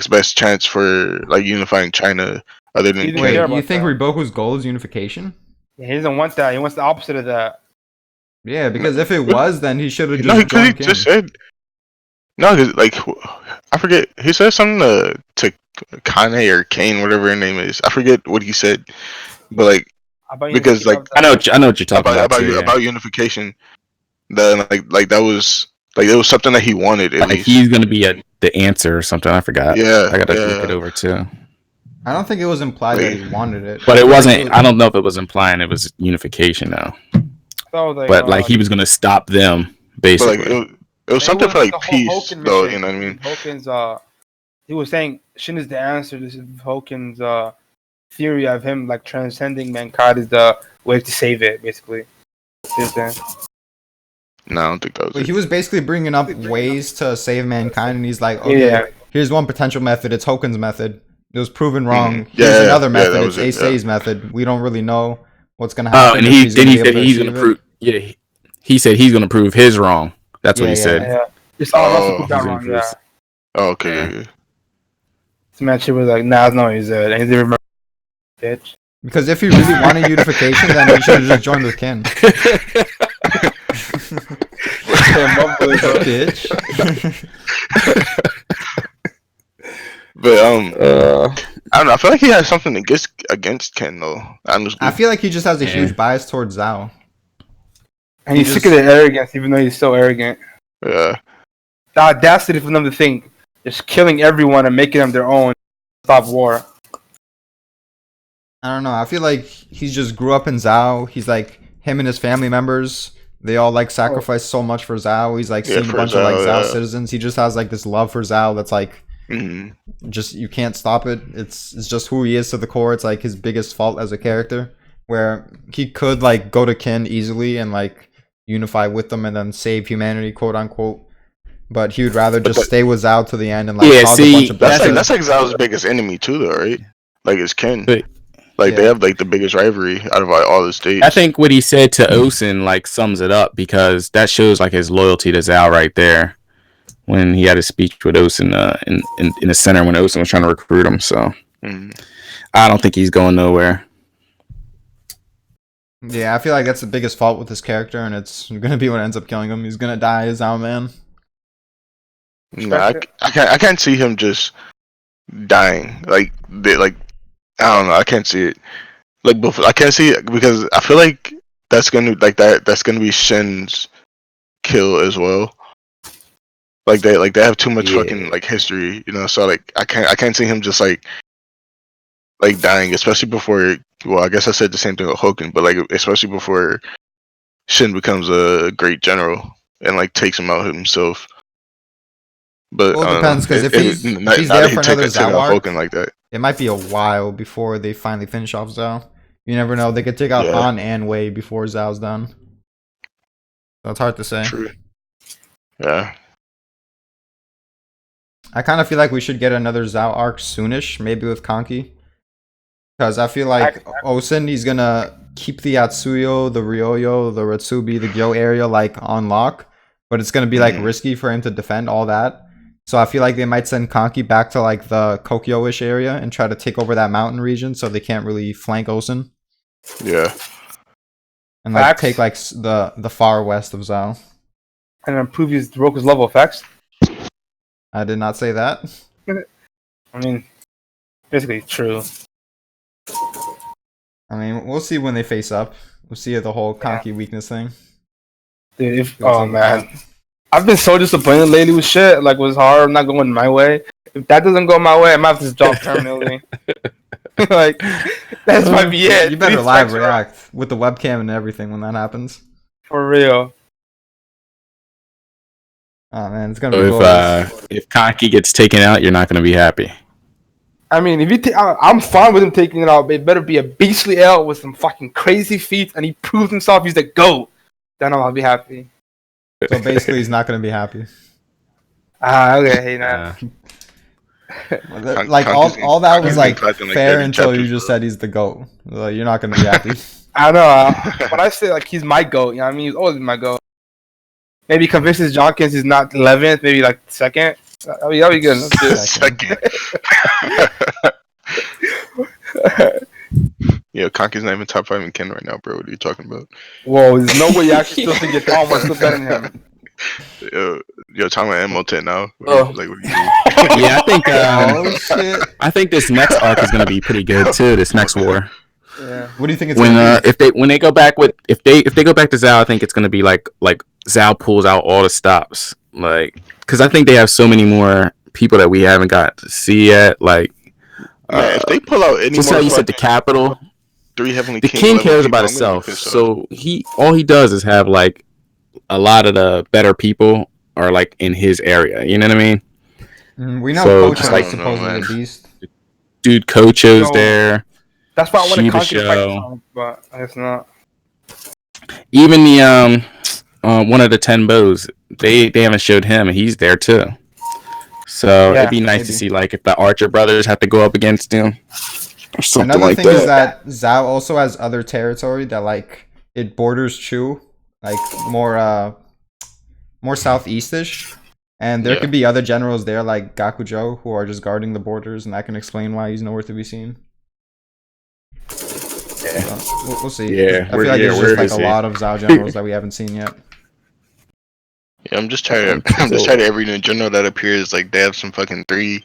best chance for like unifying China other than He didn't Wait, care King. about you think that. Riboku's goal is unification? Yeah, he doesn't want that. He wants the opposite of that. Yeah, because if it was, then he should have No, just because he joined King. just said no. Because like I forget, he said something to Kane or Kane, whatever her name is. I forget what he said, but like I bet you Because, he like, loves I that. know what you're talking about. too, yeah. about unification. Then like that was like it was something that he wanted. At Like least. he's going to be the answer or something. I forgot. Yeah, I got to yeah. look it over too. I don't think it was implied that he wanted it. But it wasn't. I don't know if it was implying it was unification though. So like, but like he was gonna stop them But basically. like it was something for like peace, though. You know what I mean? Hoken's he was saying Shin is the answer. This is Hoken's theory of him like transcending mankind is the way to save it, basically. No, I don't think that was But it. he was basically bringing up ways to save mankind, and he's like, okay, here's one potential method. It's Hoken's method. It was proven wrong. Here's another method. It's Aesei's method. We don't really know what's gonna happen. And he said he's gonna prove. Yeah, he said he's gonna prove his wrong. That's what he said. Yeah. Just all Russell got wrong. Yeah. Oh, okay. Yeah. This man shit was like, nah, no, he's and he didn't remember, bitch. Because if he really wanted unification, then he should have just joined with Ken. Bitch. But I don't know. I feel like he has something against Ken though. Honestly. I feel like he just has a huge bias towards Zhao. And he's sick of their arrogance, even though he's so arrogant. Yeah. The audacity for them to think just killing everyone and making them their own stop war. I don't know. I feel like he just grew up in Zhao. He's like him and his family members. They all like sacrificed so much for Zhao. He's like seeing a bunch of like Zhao citizens. He just has like this love for Zhao that's like just you can't stop it. It's just who he is to the core. It's like his biggest fault as a character, where he could like go to Ken easily and like unify with them and then save humanity, quote unquote. But he would rather just stay with Zhao to the end and like cause a bunch of that's like Zhao's biggest enemy too, though, right? Like it's Ken. Like they have like the biggest rivalry out of like, all the states. I think what he said to Osen like sums it up because that shows like his loyalty to Zhao right there when he had a speech with Osen in the center when Osen was trying to recruit him. So I don't think he's going nowhere. Yeah, I feel like that's the biggest fault with his character, and it's gonna be what ends up killing him. He's gonna die as Zhao man. Nah, I can't see him just dying like I don't know. I can't see it. Like before, I can't see it because I feel like that's gonna be Shin's kill as well. Like they have too much fucking like history, you know. So like I can't see him just like dying, especially before. Well, I guess I said the same thing with Hoken, but like especially before Shin becomes a great general and like takes him out himself. But well, it depends because if he's there for another Zhao arc, like that. It might be a while before they finally finish off Zhao. You never know. They could take out Han and Wei before Zhao's done. So it's hard to say. True. Yeah. I kind of feel like we should get another Zhao arc soonish, maybe with Kanki. Because I feel like Osen, he's going to keep the Atsuyo, the Ryoyo, the Retsubi, the Gyo area like on lock. But it's going to be like risky for him to defend all that. So I feel like they might send Kanki back to like the Kokyo-ish area and try to take over that mountain region so they can't really flank Osen. Yeah. And like take like the far west of Zhao. And improve his Roku's level effects. I did not say that. I mean, basically true. I mean, we'll see when they face up. We'll see the whole Kanki weakness thing. Dude, man. I've been so disappointed lately with shit. Like, was hard not going my way. If that doesn't go my way, I might have to just drop permanently. Like, that's might be it. You better live react with the webcam and everything when that happens. For real. Oh man, it's gonna be glorious. If Kanki gets taken out, you're not gonna be happy. I mean, if you I'm fine with him taking it out, but it better be a beastly L with some fucking crazy feats, and he proves himself he's the GOAT. Then I'll be happy. So basically, he's not going to be happy. Okay, nah. Like all that was like fair until you just said he's the GOAT. Like, you're not going to be happy. I know. When I say like he's my GOAT, you know what I mean? He's always my GOAT. Maybe convinces Jonkins is not 11th, maybe like 2nd. That'll be good. Second. Yo, Kanki's not even top 5 in Ken right now, bro. What are you talking about? Whoa, there's no way you actually still think your Tom was still better than him. Yo, talking about M10 now. Oh. Like, what are you Yeah, I think this next arc is gonna be pretty good too. This next war. Yeah. What do you think it's when gonna be? when they go back with if they go back to Zhao, I think it's gonna be like Zhao pulls out all the stops, like because I think they have so many more people that we haven't got to see yet. Like, Man, if they pull out any just more, how you said the capital. three Heavenly The King king level cares people, about I'm gonna be himself, pissed off. so all he does is have like a lot of the better people are like in his area. You know what I mean? We know So Coach just I is like don't know, supposedly man. a beast. dude, Coach's No. there, That's why I wanted Shiba Conky to fight Show, Sonic, but I guess not. even the one of the 10 bows. They haven't showed him, and he's there too. So Yeah, it'd be nice to maybe. see like if the Archer brothers have to go up against him or something Another like thing is that. that Zhao also has other territory that like it borders Chu, like more southeastish. And there Yeah. could be other generals there like Gakujo who are just guarding the borders, and that can explain why he's nowhere to be seen. So, we'll see. Yeah, I feel like there's where just like is a he? lot of Zhao generals that we haven't seen yet. Yeah, I'm just tired. I'm just tired of every new general that appears. Like they have some fucking 3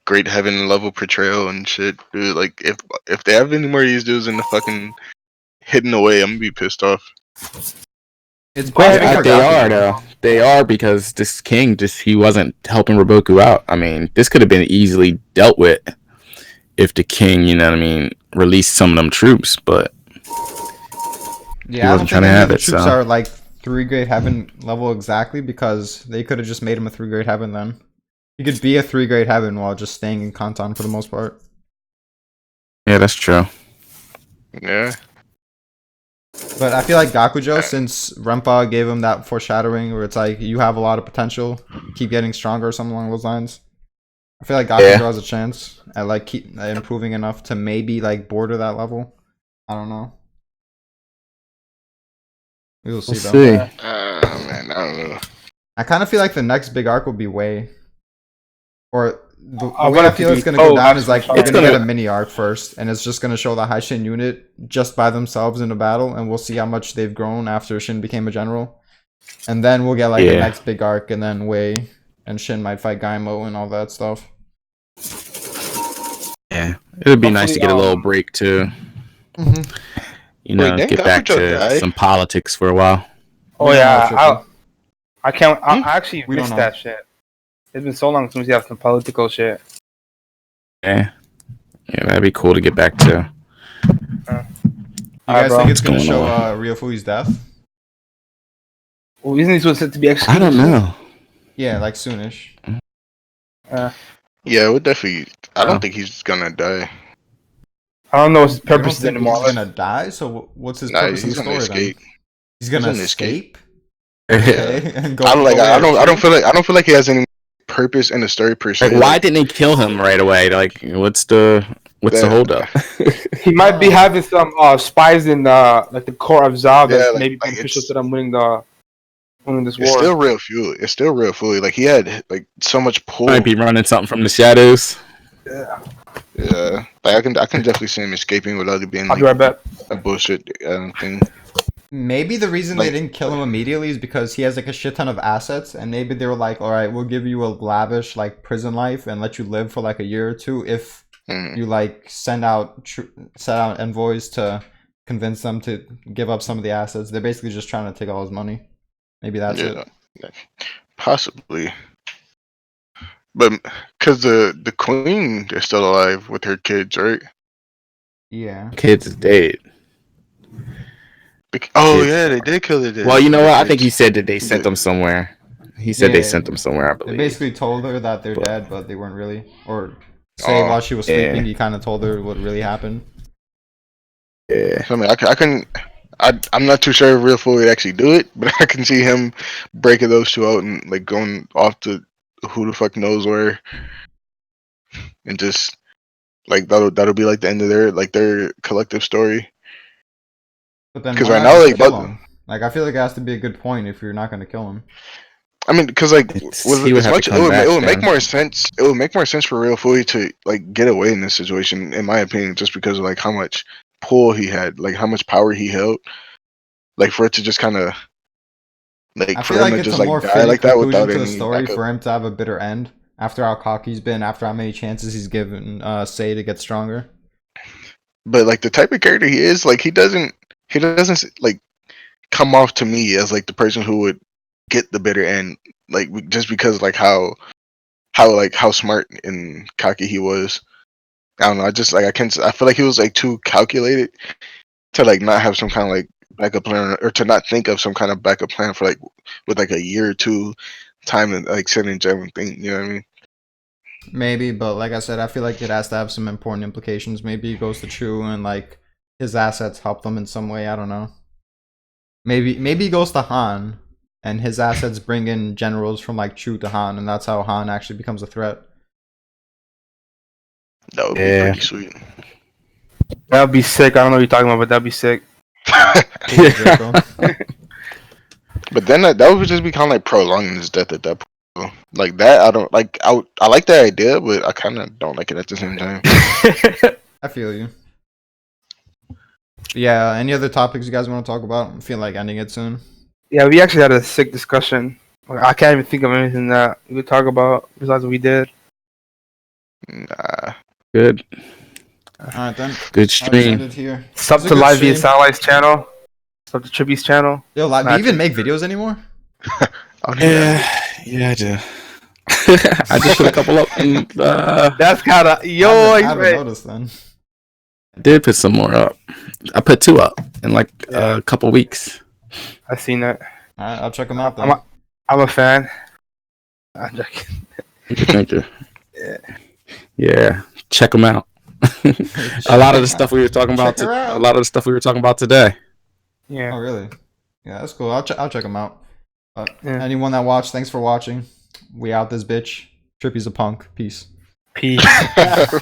Great Heaven level portrayal and shit, dude. Like if they have any more of these dudes in the fucking hidden away, I'm gonna be pissed off. It's Great possible Heaven for They forgot are Gakujo. though. They are because this king he wasn't helping Roboku out. I mean, this could have been easily dealt with if the king, you know what I mean, released some of them troops, but Yeah, I don't wasn't trying think to any have of the it, troops so. are like 3 Great Heaven level exactly because they could have just made him a 3 Great Heaven then. He could be a 3 Great Heaven while just staying in Kanton for the most part. Yeah, that's true. Yeah. But I feel like Gakujo, since Rempa gave him that foreshadowing where it's like, you have a lot of potential, keep getting stronger or something along those lines. I feel like Gakujo Yeah. has a chance at like keep improving enough to maybe like border that level. I don't know. We will see We'll though. see. Man, I don't know. I kind of feel like the next big arc will be Way. Or the I way I want it feel to it's be going to go so down is like actually we're It's going to get a gonna- mini arc first, and it's just going to show the Haishin unit just by themselves in a battle, and we'll see how much they've grown after Shin became a general. And then we'll get like the Yeah. next big arc, and then Wei and Shin might fight Gaimo and all that stuff. Yeah, it would be nice to Hopefully, get a little break too. You know, Wait, didn't get back Gakujo to die? some politics for a while. Oh We don't know yeah, Triple. I can't. I actually We don't missed know. that shit. It's been so long since we have some political shit. Yeah, that'd be cool to get back to. You guys bro. think it's going to What's show going Ryofui's death? Well, isn't he supposed to be I executed? don't know. Yeah, like soonish. Yeah, it would definitely. I Oh. don't think he's gonna die. I don't know what his You don't purpose is think anymore. he's going to die? So what's his Nah, purpose in he's the gonna story escape. then? He's going to gonna escape. escape? Okay, and go. I don't like. go I where? don't feel like. I don't feel like he has any purpose in the story per se. Like, why didn't they kill him right away? Like, what's the That- holdup? He might be having some spies in like the core of Zao Yeah, that's like- maybe like beneficial it's- to them winning this It's war. still real fuel. It's still real fuel. Like he had like so much pull. Might be running something from the shadows. Yeah, like I can definitely see him escaping without it being I'll be like right back. a bullshit thing. Maybe the reason Like- they didn't kill him immediately is because he has like a shit ton of assets, and maybe they were like, "All right, we'll give you a lavish like prison life and let you live for like a year or two if Mm. you like send out envoys to convince them to give up some of the assets." They're basically just trying to take all his money. Maybe that's it. Yeah, possibly. But because the queen is still alive with her kids, right? Yeah. Kids is dead. Oh Kids. yeah, they did kill it. Well, you know what? I think he said that they sent them somewhere. He said they Yeah. sent them somewhere, I They believe. basically told her that they're But- dead, but they weren't really. Or say Oh, while she was yeah. sleeping, he kind of told her what really happened. Yeah. I mean, I'm not too sure if Real Fool would actually do it, but I can see him breaking those two out and like going off to who the fuck knows where, and just like that'll be like the end of their collective story. But then 'Cause why right not now, just like, kill but- him? Like I feel like it has to be a good point if you're not going to kill him. I mean, because like It's- with he would as have to much, come back it would make then. more sense. It would make more sense for Real Fooey to like get away in this situation, in my opinion, just because of like how much pull he had, like how much power he held, like for it to just kind of like I for feel him like to it's just a like more die fitting like that conclusion without to the any story backup. for him to have a bitter end after how cocky he's been, after how many chances he's given Say to get stronger. But like the type of character he is, like he doesn't like come off to me as like the person who would get the bitter end, like just because like how smart and cocky he was. I don't know. I just like I can't. I feel like he was like too calculated to like not have some kind of like backup plan, or to not think of some kind of backup plan for like with like a year or two time and like sending Jevon thing. You know what I mean? Maybe, but like I said, I feel like it has to have some important implications. Maybe he goes to Chu and like his assets help them in some way. I don't know. Maybe he goes to Han and his assets bring in generals from like Chu to Han, and that's how Han actually becomes a threat. That would be Yeah. pretty sweet. That'd be sick. I don't know what you're talking about, but that'd be sick. Hey, Draco. But then that would just be kind of like prolonging his death at that point. So, like that, I don't like. I like that idea, but I kind of don't like it at the same time. I feel you. Yeah. Any other topics you guys want to talk about? I feel like ending it soon. Yeah, we actually had a sick discussion. Like, I can't even think of anything that we could talk about besides what we did. Nah. Good. All right then. Good I'll just end stream. it here. Sub It's a to good Live via stream. Satellite's channel. Sub to Trippy's channel. Yo, like, do you even make videos anymore? Yeah, I do. I just put a couple up and That's kind of I yo. haven't noticed then. I did put some more up. I put 2 up in like a couple weeks. I seen that. All right, I'll check them out then. I'm a fan. I'm joking. Thank you. Yeah, check them out. A lot of the stuff we were talking about. Check her out. A lot of the stuff we were talking about today. Yeah. Oh really? Yeah, that's cool. I'll check them out. Yeah. Anyone that watched, thanks for watching. We out this bitch. Trippy's a punk. Peace. Peace.